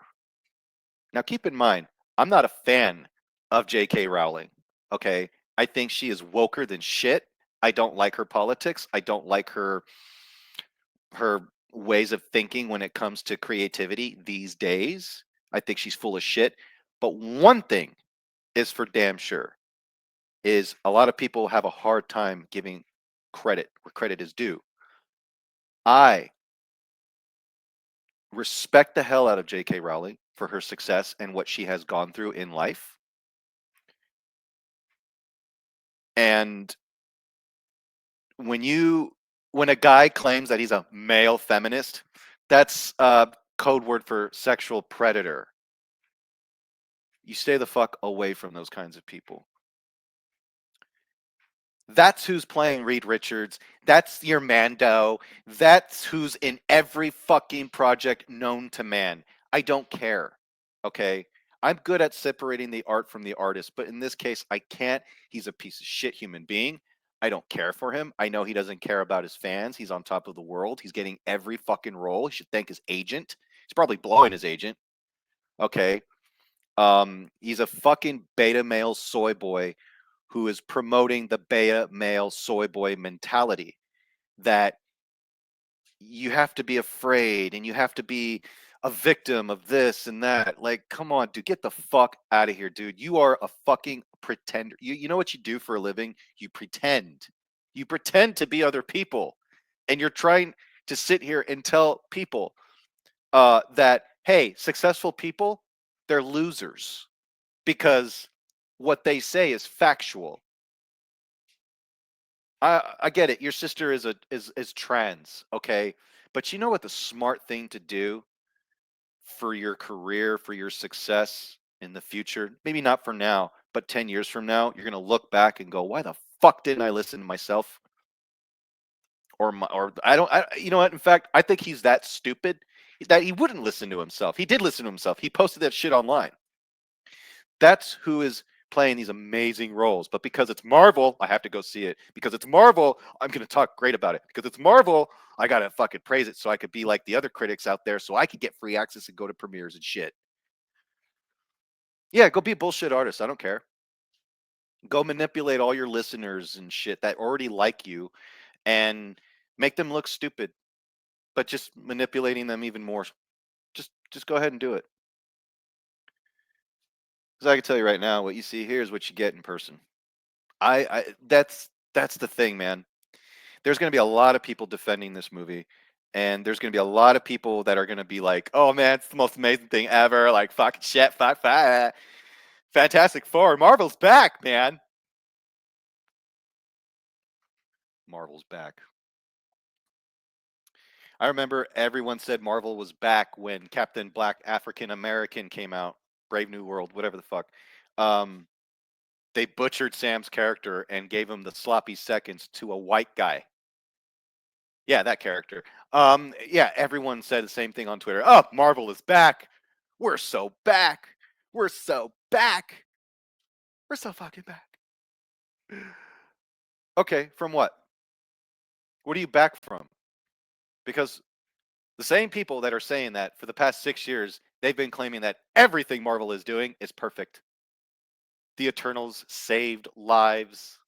Now, keep in mind, I'm not a fan of J.K. Rowling, okay? I think she is woker than shit. I don't like her politics. I don't like her ways of thinking when it comes to creativity these days. I think she's full of shit. But one thing is for damn sure, is a lot of people have a hard time giving credit where credit is due. I respect the hell out of J.K. Rowling for her success and what she has gone through in life. And when a guy claims that he's a male feminist, that's a code word for sexual predator. You stay the fuck away from those kinds of people. That's who's playing Reed Richards. That's your Mando. That's who's in every fucking project known to man. I don't care. Okay? I'm good at separating the art from the artist, but in this case, I can't. He's a piece of shit human being. I don't care for him. I know he doesn't care about his fans. He's on top of the world. He's getting every fucking role. He should thank his agent. He's probably blowing his agent. Okay? He's a fucking beta male soy boy who is promoting the beta male soy boy mentality that you have to be afraid and you have to be a victim of this and that. Like, come on, dude, get the fuck out of here, dude. You are a fucking pretender. You know what you do for a living? You pretend. You pretend to be other people. And you're trying to sit here and tell people that, hey, successful people, they're losers because what they say is factual. I get it. Your sister is trans, okay? But you know what the smart thing to do for your career, for your success in the future? Maybe not for now, but 10 years from now, you're going to look back and go, "Why the fuck didn't I listen to myself?" Or you know what? In fact, I think he's that stupid that he wouldn't listen to himself. He did listen to himself. He posted that shit online. That's who is playing these amazing roles. But because it's Marvel, I have to go see it. Because it's Marvel, I'm going to talk great about it. Because it's Marvel, I got to fucking praise it so I could be like the other critics out there so I could get free access and go to premieres and shit. Yeah, go be a bullshit artist. I don't care. Go manipulate all your listeners and shit that already like you and make them look stupid, but just manipulating them even more. Just go ahead and do it. Because I can tell you right now, what you see here is what you get in person. That's the thing, man. There's going to be a lot of people defending this movie, and there's going to be a lot of people that are going to be like, "Oh man, it's the most amazing thing ever!" Like fucking shit, fuck, Fantastic Four, Marvel's back, man. Marvel's back. I remember everyone said Marvel was back when Captain Black African American came out, Brave New World, whatever the fuck. They butchered Sam's character and gave him the sloppy seconds to a white guy. Yeah, that character. Yeah, everyone said the same thing on Twitter. Oh, Marvel is back. We're so back. We're so back. We're so fucking back. Okay, from what? What are you back from? Because the same people that are saying that for the past 6 years, they've been claiming that everything Marvel is doing is perfect. The Eternals saved lives.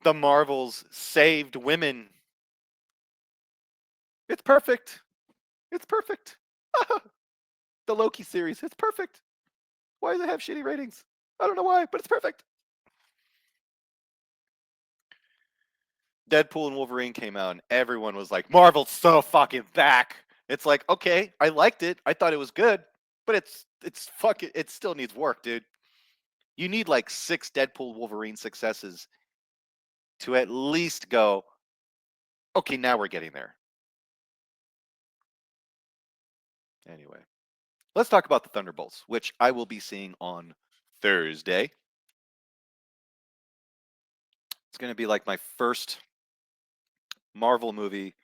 The Marvels saved women. It's perfect. It's perfect. The Loki series, it's perfect. Why does it have shitty ratings? I don't know why, but it's perfect. Deadpool and Wolverine came out and everyone was like, Marvel's so fucking back. It's like, okay, I liked it. I thought it was good, but it's fucking, it still needs work, dude. You need like 6 Deadpool Wolverine successes to at least go, okay, now we're getting there. Anyway, let's talk about the Thunderbolts, which I will be seeing on Thursday. It's going to be like my first Marvel movie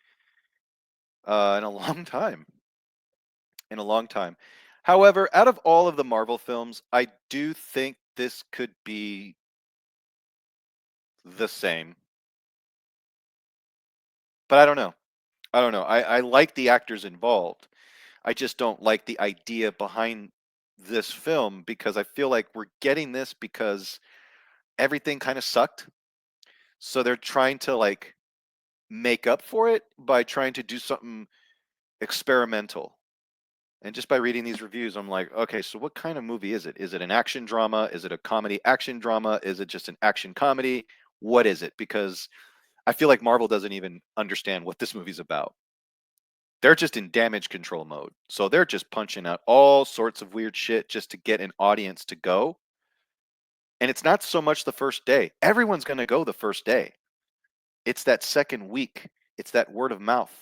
in a long time. In a long time. However, out of all of the Marvel films, I do think this could be the same. But I don't know. I like the actors involved. I just don't like the idea behind this film because I feel like we're getting this because everything kind of sucked. So they're trying to like make up for it by trying to do something experimental. And just by reading these reviews, I'm like, okay, so what kind of movie is it? Is it an action drama? Is it a comedy action drama? Is it just an action comedy? What is it? Because I feel like Marvel doesn't even understand what this movie's about. They're just in damage control mode. So they're just punching out all sorts of weird shit just to get an audience to go. And it's not so much the first day. Everyone's going to go the first day. It's that second week. It's that word of mouth.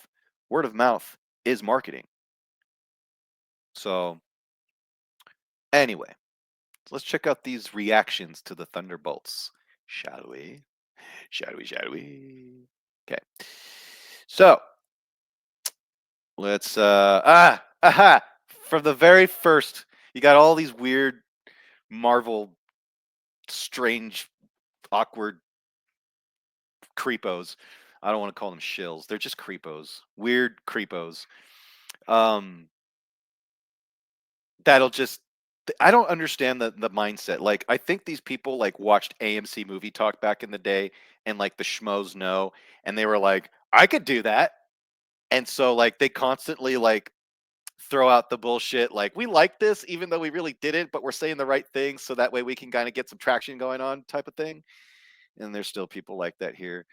Word of mouth is marketing. So anyway, let's check out these reactions to the Thunderbolts. Shall we? Shall we? Okay. So let's from the very first, you got all these weird Marvel strange awkward creepos. I don't want to call them shills. They're just creepos. Weird creepos. That'll just I don't understand the mindset. Like I think these people like watched AMC Movie Talk back in the day and like the schmoes know and they were like, I could do that. And so like they constantly like throw out the bullshit like we like this even though we really didn't, but we're saying the right things so that way we can kind of get some traction going on type of thing. And there's still people like that here.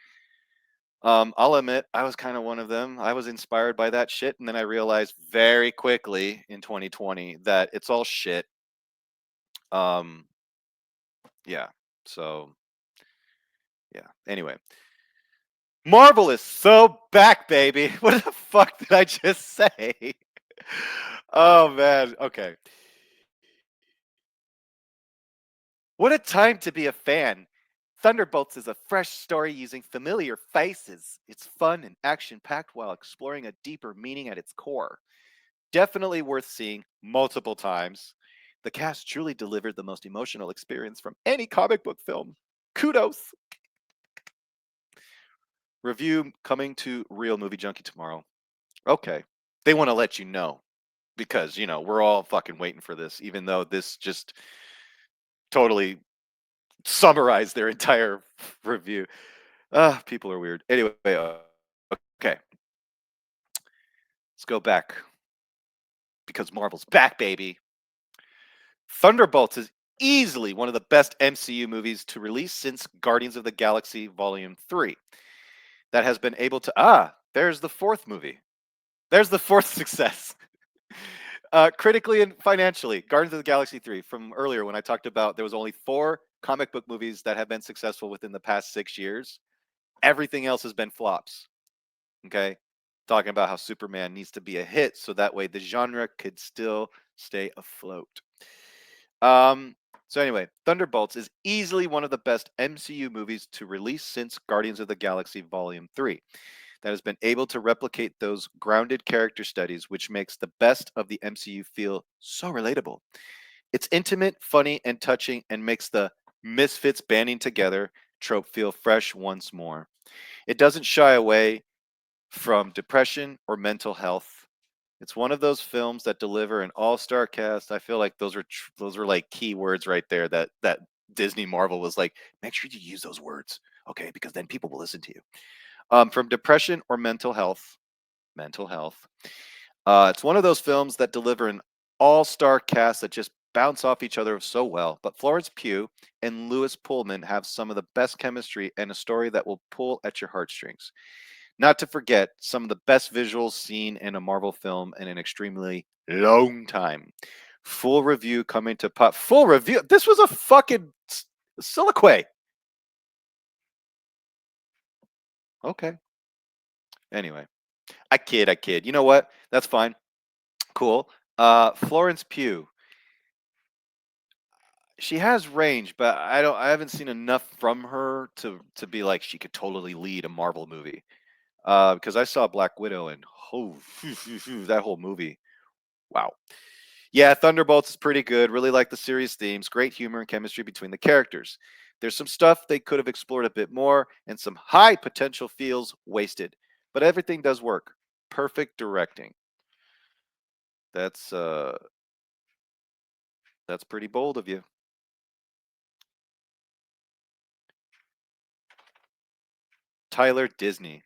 I'll admit I was kind of one of them. I was inspired by that shit, and then I realized very quickly in 2020 that it's all shit. Yeah. So, yeah. Anyway, Marvel is so back, baby. What the fuck did I just say? Oh man. Okay. What a time to be a fan. Thunderbolts is a fresh story using familiar faces. It's fun and action-packed while exploring a deeper meaning at its core. Definitely worth seeing multiple times. The cast truly delivered the most emotional experience from any comic book film. Kudos. Review coming to Real Movie Junkie tomorrow. Okay. They want to let you know because, we're all fucking waiting for this, even though this just totally summarized their entire review. People are weird. Anyway, okay. Let's go back because Marvel's back, baby. Thunderbolts is easily one of the best MCU movies to release since Guardians of the Galaxy Volume 3. That has been able to there's the fourth movie. There's the fourth success. Critically and financially, Guardians of the Galaxy 3, from earlier when I talked about there was only 4 comic book movies that have been successful within the past 6 years. Everything else has been flops. Okay? Talking about how Superman needs to be a hit so that way the genre could still stay afloat. So anyway, Thunderbolts is easily one of the best MCU movies to release since Guardians of the Galaxy Volume 3 that has been able to replicate those grounded character studies, which makes the best of the MCU feel so relatable. It's intimate, funny, and touching, and makes the misfits banding together trope feel fresh once more. It doesn't shy away from depression or mental health. It's one of those films that deliver an all-star cast. I feel like those are like key words right there that Disney Marvel was like, make sure you use those words, okay? Because then people will listen to you. From depression or mental health. It's one of those films that deliver an all-star cast that just bounce off each other so well. But Florence Pugh and Lewis Pullman have some of the best chemistry and a story that will pull at your heartstrings. Not to forget some of the best visuals seen in a Marvel film in an extremely long time. Full review coming to pop. Full review. This was a fucking soliloquy. Okay. Anyway, I kid. You know what? That's fine. Cool. Florence Pugh. She has range, but I haven't seen enough from her to be like she could totally lead a Marvel movie. Because I saw Black Widow and that whole movie. Wow. Yeah, Thunderbolts is pretty good. Really like the series themes. Great humor and chemistry between the characters. There's some stuff they could have explored a bit more, and some high potential feels wasted. But everything does work. Perfect directing. That's pretty bold of you. Tyler Disney.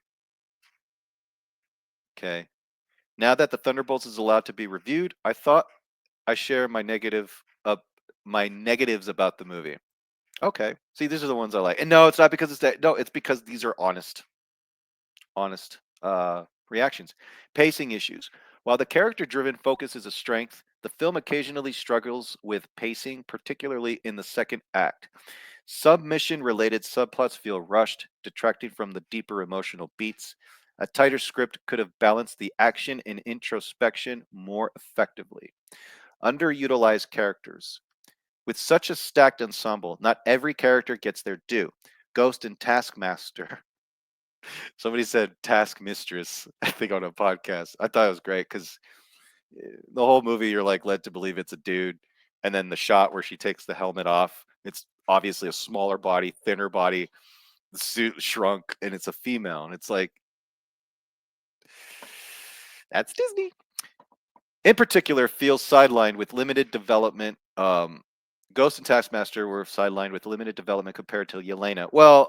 Okay. Now that the Thunderbolts is allowed to be reviewed, I thought I share my negatives about the movie. Okay. See, these are the ones I like. And no, it's not because it's that. No, it's because these are honest reactions. Pacing issues. While the character-driven focus is a strength, the film occasionally struggles with pacing, particularly in the second act. Submission-related subplots feel rushed, detracting from the deeper emotional beats. A tighter script could have balanced the action and introspection more effectively. Underutilized characters. With such a stacked ensemble, not every character gets their due. Ghost and Taskmaster. Somebody said Task Mistress, I think, on a podcast. I thought it was great because the whole movie you're like led to believe it's a dude, and then the shot where she takes the helmet off, it's obviously a smaller body, thinner body, the suit shrunk, and it's a female, and it's like, that's Disney. In particular, feels sidelined with limited development. Ghost and Taskmaster were sidelined with limited development compared to Yelena. Well,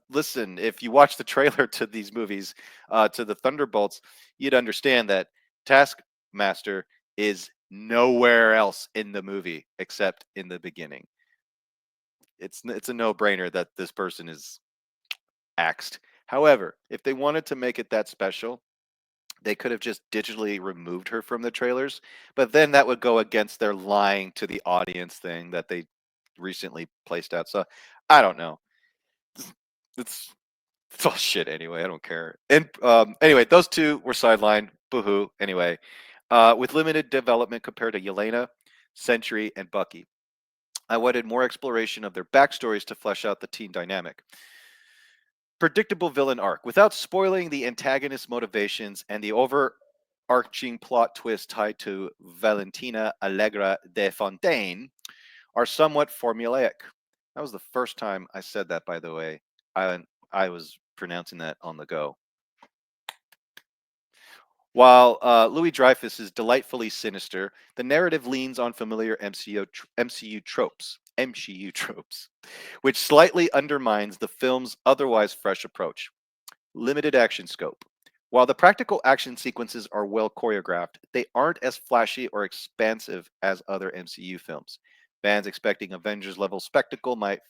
listen, if you watch the trailer to these movies, to the Thunderbolts, you'd understand that Taskmaster is nowhere else in the movie except in the beginning. It's a no-brainer that this person is axed. However, if they wanted to make it that special, they could have just digitally removed her from the trailers, but then that would go against their lying to the audience thing that they recently placed out. So I don't know. It's, it's all shit anyway. I don't care. And anyway, those two were sidelined. Boohoo. Anyway, with limited development compared to Yelena, Sentry, and Bucky. I wanted more exploration of their backstories to flesh out the teen dynamic. Predictable villain arc without spoiling the antagonist's motivations and the overarching plot twist tied to Valentina Allegra de Fontaine are somewhat formulaic. That was the first time I said that, by the way. I was pronouncing that on the go. While Louis Dreyfus is delightfully sinister, the narrative leans on familiar MCU tropes, which slightly undermines the film's otherwise fresh approach. Limited action scope. While the practical action sequences are well choreographed, they aren't as flashy or expansive as other MCU films. Fans expecting Avengers-level spectacle might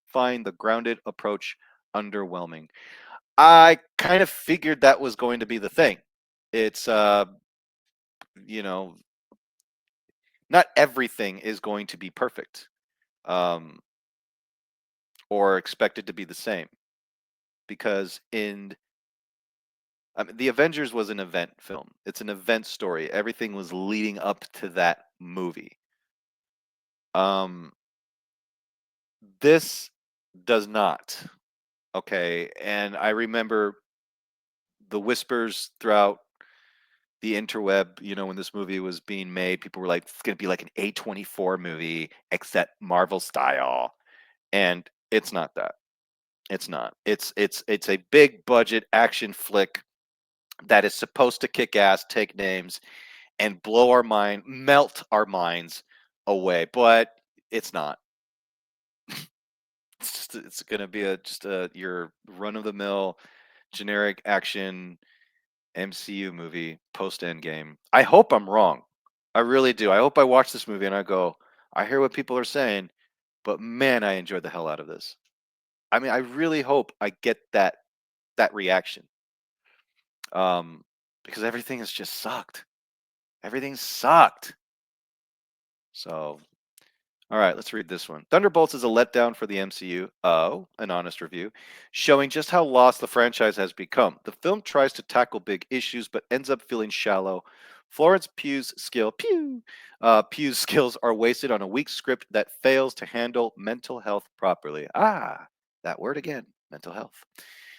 find the grounded approach underwhelming. I kind of figured that was going to be the thing. It's, you know, not everything is going to be perfect or expected to be the same. Because the Avengers was an event film. It's an event story. Everything was leading up to that movie. This does not. Okay, and I remember the whispers throughout the interweb, when this movie was being made, people were like, it's going to be like an A24 movie, except Marvel style. And it's not that. It's not. It's a big budget action flick that is supposed to kick ass, take names, and melt our minds away. But it's not. It's going to be your run of the mill generic action MCU movie post Endgame. I hope I'm wrong. I really do. I hope I watch this movie and I go, I hear what people are saying, but man, I enjoyed the hell out of this. I mean, I really hope I get that reaction. Because everything has just sucked. Everything sucked. So, all right, let's read this one. Thunderbolts is a letdown for the MCU. Oh, an honest review, showing just how lost the franchise has become. The film tries to tackle big issues, but ends up feeling shallow. Florence Pugh's skills are wasted on a weak script that fails to handle mental health properly. Ah, that word again, mental health.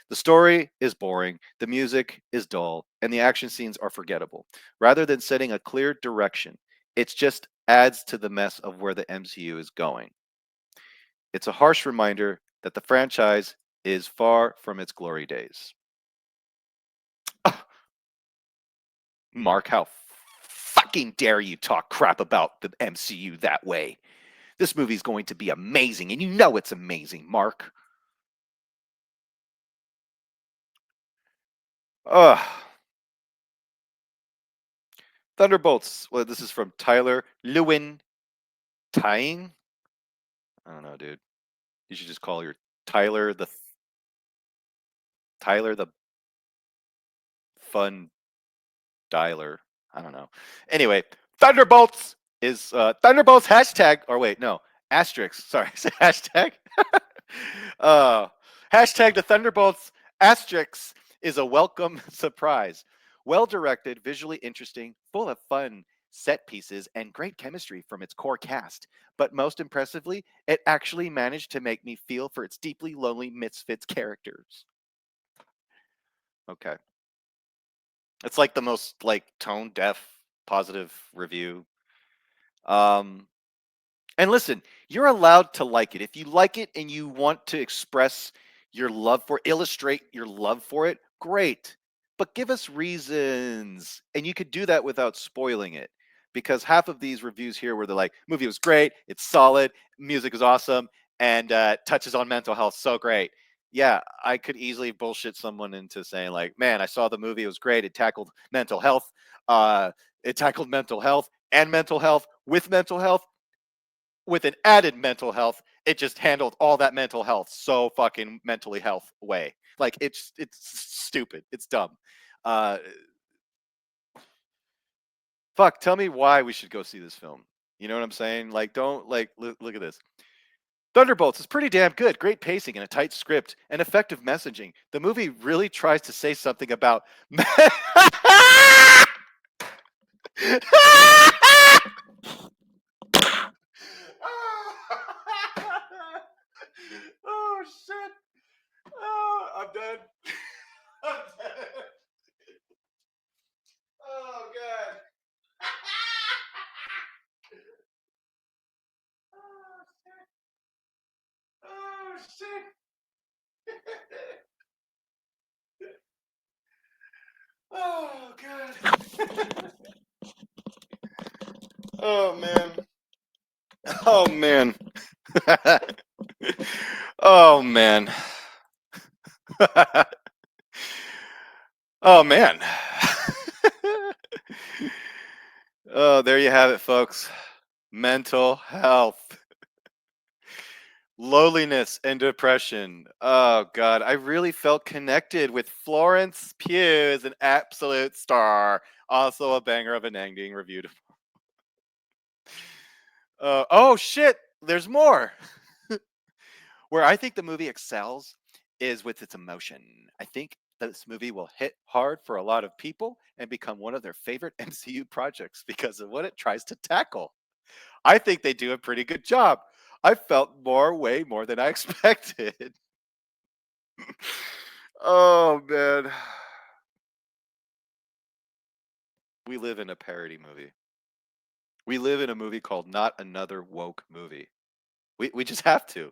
The story is boring, the music is dull, and the action scenes are forgettable. Rather than setting a clear direction, it just adds to the mess of where the MCU is going. It's a harsh reminder that the franchise is far from its glory days. Mark, how fucking dare you talk crap about the MCU that way? This movie's going to be amazing, and you know it's amazing, Mark. Thunderbolts. Well, this is from Tyler Lewin Tying. I don't know, dude. You should just call your Tyler the fun dialer. I don't know. Anyway, Thunderbolts is Thunderbolts hashtag, or wait, no, asterisk. Sorry, hashtag. Hashtag the Thunderbolts asterisk is a welcome surprise. Well directed, visually interesting, full of fun set pieces, and great chemistry from its core cast. But most impressively, it actually managed to make me feel for its deeply lonely misfits characters. Okay. It's like the most tone deaf positive review. And listen, you're allowed to like it. If you like it and you want to express your love for illustrate your love for it, great. But give us reasons. And you could do that without spoiling it. Because half of these reviews here where they're like, movie was great, it's solid, music is awesome, and touches on mental health so great. Yeah, I could easily bullshit someone into saying like, man, I saw the movie, it was great, it tackled mental health. It tackled mental health and mental health with an added mental health. It just handled all that mental health so fucking mentally health way. Like it's stupid. It's dumb. Fuck, tell me why we should go see this film. You know what I'm saying? Like, don't look at this. Thunderbolts is pretty damn good. Great pacing and a tight script and effective messaging. The movie really tries to say something about oh shit. Oh, I'm dead. I'm dead. Oh Oh god. Oh man. Oh man. Oh man. Oh man. Oh, there you have it, folks. Mental health, loneliness, and depression. Oh god, I really felt connected with Florence Pugh as an absolute star. Also a banger of an ending reviewed. Oh shit, there's more. Where I think the movie excels is with its emotion. I think this movie will hit hard for a lot of people and become one of their favorite MCU projects because of what it tries to tackle. I think they do a pretty good job. I felt way more than I expected. Oh man. We live in a parody movie. We live in a movie called Not Another Woke Movie. We just have to.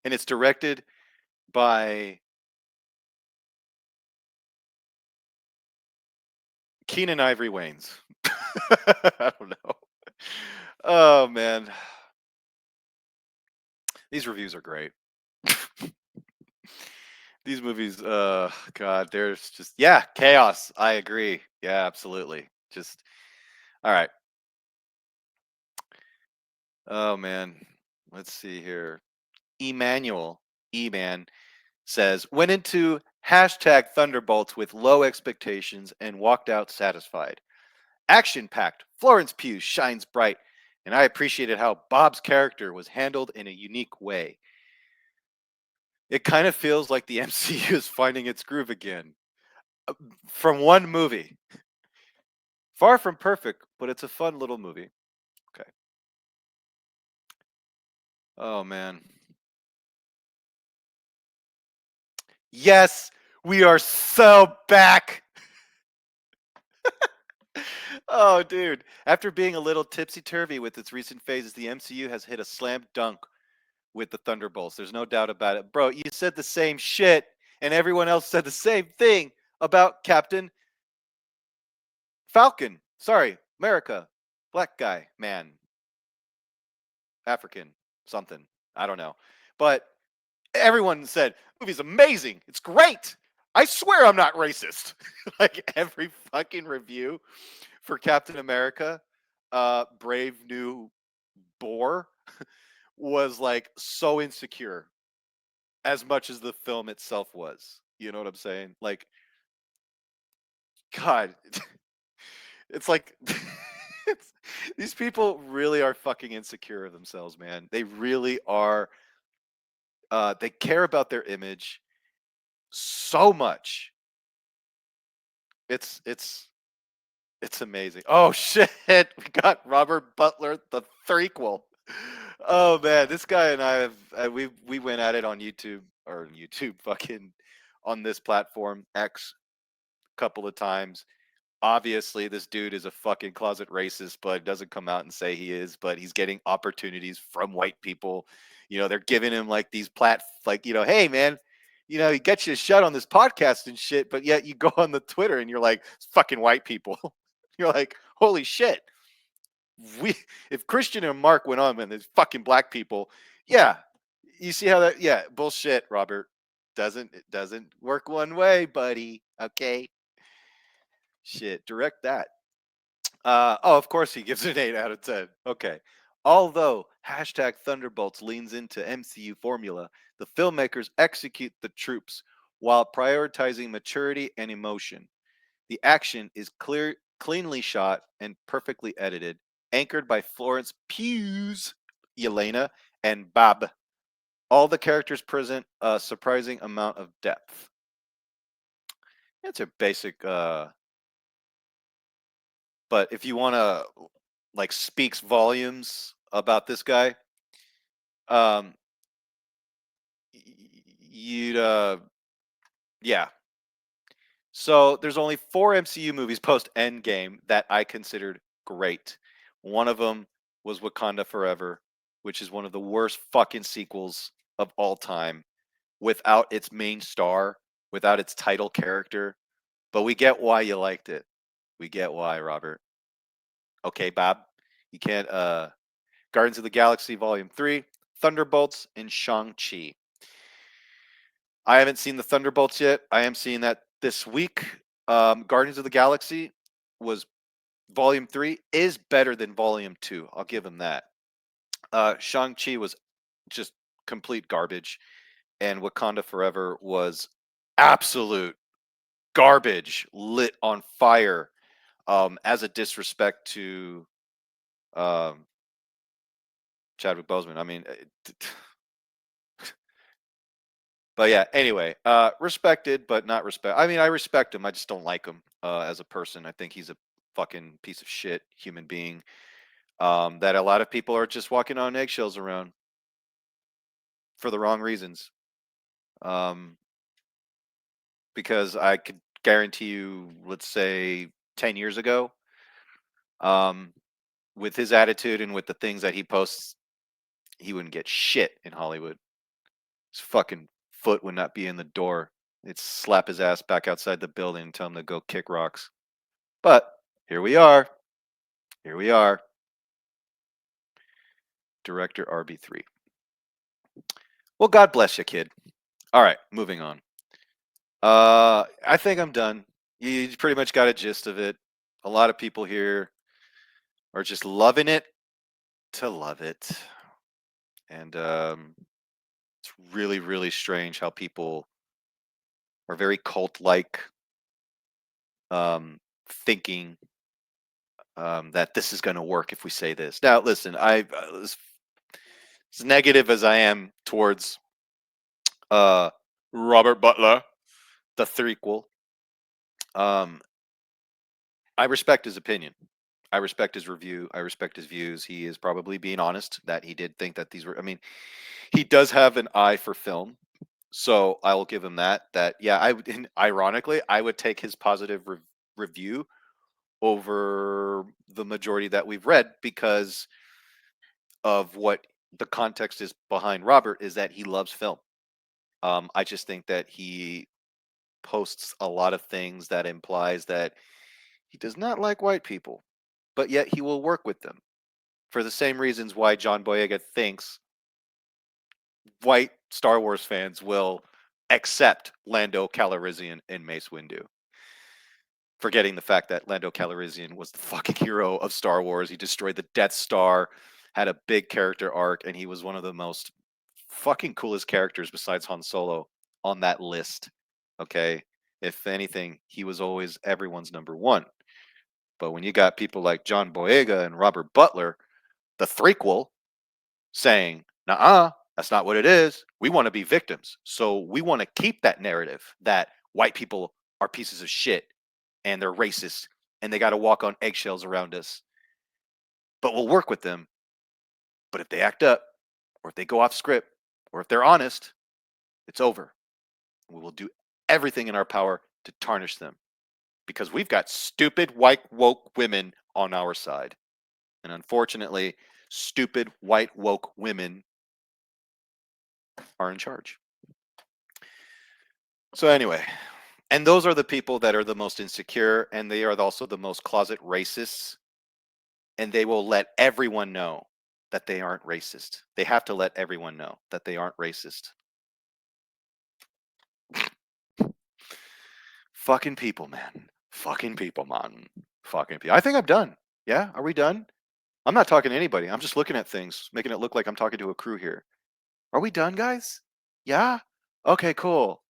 And it's directed by Keenan Ivory Waynes. I don't know. Oh man. These reviews are great. These movies, god, there's just chaos. I agree. Yeah, absolutely. Just all right. Oh man. Let's see here. Emmanuel, E-Man, says, went into hashtag Thunderbolts with low expectations and walked out satisfied. Action packed, Florence Pugh shines bright, and I appreciated how Bob's character was handled in a unique way. It kind of feels like the MCU is finding its groove again. From one movie. Far from perfect, but it's a fun little movie. Okay. Oh, man. Yes, we are so back. Oh, dude. After being a little tipsy-turvy with its recent phases, the MCU has hit a slam dunk with the Thunderbolts. There's no doubt about it. Bro, you said the same shit, and everyone else said the same thing about Captain Falcon. Sorry, America. Black guy, man. African, something. I don't know. But everyone said, movie's amazing. It's great. I swear I'm not racist. Like every fucking review for Captain America, Brave New Boar, was like so insecure as much as the film itself was. You know what I'm saying? Like, God, it's like it's, these people really are fucking insecure of themselves, man. They really are. They care about their image so much. It's amazing. Oh shit, we got Robert Butler the threequel. Oh man, this guy and I have we went at it on YouTube fucking on this platform X a couple of times. Obviously, this dude is a fucking closet racist, but doesn't come out and say he is. But he's getting opportunities from white people. You know, they're giving him like these hey man, he gets you a shot on this podcast and shit. But yet you go on the Twitter and you're like, it's fucking white people. You're like, holy shit. If Christian and Mark went on and there's fucking black people, yeah, you see how that? Yeah, bullshit, Robert. It doesn't work one way, buddy. Okay, shit. Direct that. Of course he gives it 8 out of 10. Okay. Although hashtag Thunderbolts leans into MCU formula, the filmmakers execute the troops while prioritizing maturity and emotion. The action is cleanly shot and perfectly edited, anchored by Florence Pugh's Yelena and Bob. All the characters present a surprising amount of depth. It's a basic but if you want to like speaks volumes about this guy, um you'd yeah. So there's only 4 MCU movies post Endgame that I considered great. One of them was Wakanda Forever, which is one of the worst fucking sequels of all time, without its main star, without its title character. But we get why you liked it. We get why, Robert. Okay, Bob. You can't Guardians of the Galaxy Volume 3, Thunderbolts, and Shang-Chi. I haven't seen the Thunderbolts yet. I am seeing that this week. Guardians of the Galaxy was Volume 3 is better than Volume 2. I'll give him that. Shang-Chi was just complete garbage, and Wakanda Forever was absolute garbage, lit on fire, as a disrespect to Chadwick Boseman. I mean, but yeah. Anyway, respected, but not respect. I mean, I respect him. I just don't like him as a person. I think he's a fucking piece of shit human being. That a lot of people are just walking on eggshells around for the wrong reasons. Because I could guarantee you, let's say 10 years ago, with his attitude and with the things that he posts, he wouldn't get shit in Hollywood. His fucking foot would not be in the door. They'd slap his ass back outside the building and tell him to go kick rocks. But here we are. Here we are. Director RB3. Well, God bless you, kid. All right, moving on. I think I'm done. You pretty much got a gist of it. A lot of people here are just loving it to love it. And it's really, really strange how people are very cult-like, thinking that this is going to work if we say this. Now, listen, as negative as I am towards Robert Butler, the threequel, I respect his opinion. I respect his review. I respect his views. He is probably being honest that he did think that these were. I mean, he does have an eye for film, so I will give him that. That yeah, I would. And ironically, I would take his positive review over the majority that we've read because of what the context is behind Robert is that he loves film. I just think that he posts a lot of things that implies that he does not like white people, but yet he will work with them for the same reasons why John Boyega thinks white Star Wars fans will accept Lando Calrissian and Mace Windu. Forgetting the fact that Lando Calrissian was the fucking hero of Star Wars. He destroyed the Death Star, had a big character arc, and he was one of the most fucking coolest characters besides Han Solo on that list. Okay? If anything, he was always everyone's number one. But when you got people like John Boyega and Robert Butler, the threequel, saying, "Nuh-uh, that's not what it is. We want to be victims. So we want to keep that narrative that white people are pieces of shit and they're racist and they got to walk on eggshells around us. But we'll work with them. But if they act up, or if they go off script, or if they're honest, it's over. We will do everything in our power to tarnish them. Because we've got stupid white woke women on our side. And unfortunately, stupid white woke women are in charge." So anyway, and those are the people that are the most insecure, and they are also the most closet racists, and they will let everyone know that they aren't racist. They have to let everyone know that they aren't racist. Fucking people, man. Fucking people, man. Fucking people. I think I'm done. Yeah, are we done? I'm not talking to anybody. I'm just looking at things, making it look like I'm talking to a crew here. Are we done, guys? Yeah? Okay, cool.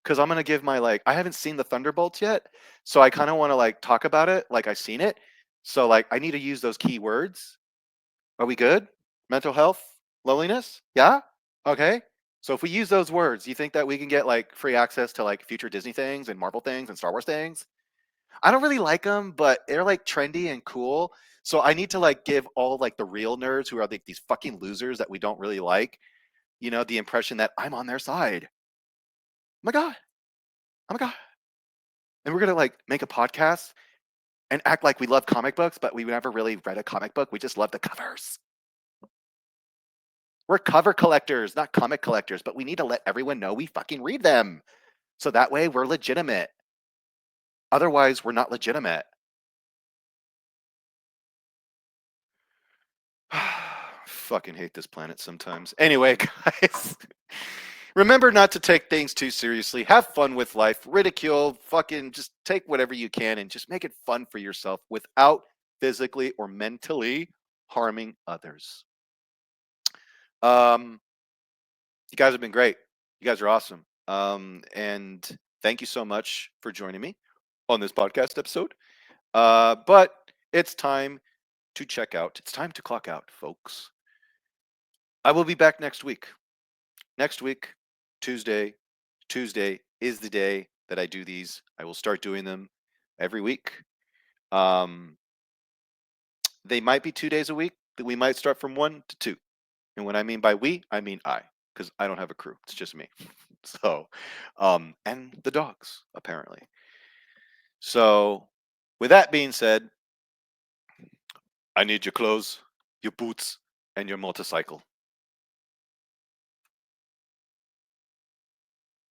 Because I'm gonna give my I haven't seen the Thunderbolts yet, so I kind of want to talk about it like I've seen it. So I need to use those key words. Are we good? Mental health, loneliness? Yeah? Okay. So if we use those words, you think that we can get free access to future Disney things and Marvel things and Star Wars things? I don't really like them, but they're trendy and cool. So I need to give all the real nerds who are these fucking losers that we don't really like, the impression that I'm on their side. Oh my God. Oh my God. And we're going to make a podcast and act like we love comic books, but we never really read a comic book. We just love the covers. We're cover collectors, not comic collectors, but we need to let everyone know we fucking read them. So that way we're legitimate. Otherwise, we're not legitimate. Fucking hate this planet sometimes. Anyway, guys, remember not to take things too seriously. Have fun with life. Ridicule, fucking just take whatever you can and just make it fun for yourself without physically or mentally harming others. You guys have been great. You guys are awesome. And thank you so much for joining me on this podcast episode. But it's time to check out. It's time to clock out, folks. I will be back next week. Next week, Tuesday. Tuesday is the day that I do these. I will start doing them every week. They might be 2 days a week. We might start from 1 to 2. And when I mean by we, I mean I, because I don't have a crew. It's just me. So, and the dogs, apparently. So, with that being said, I need your clothes, your boots, and your motorcycle.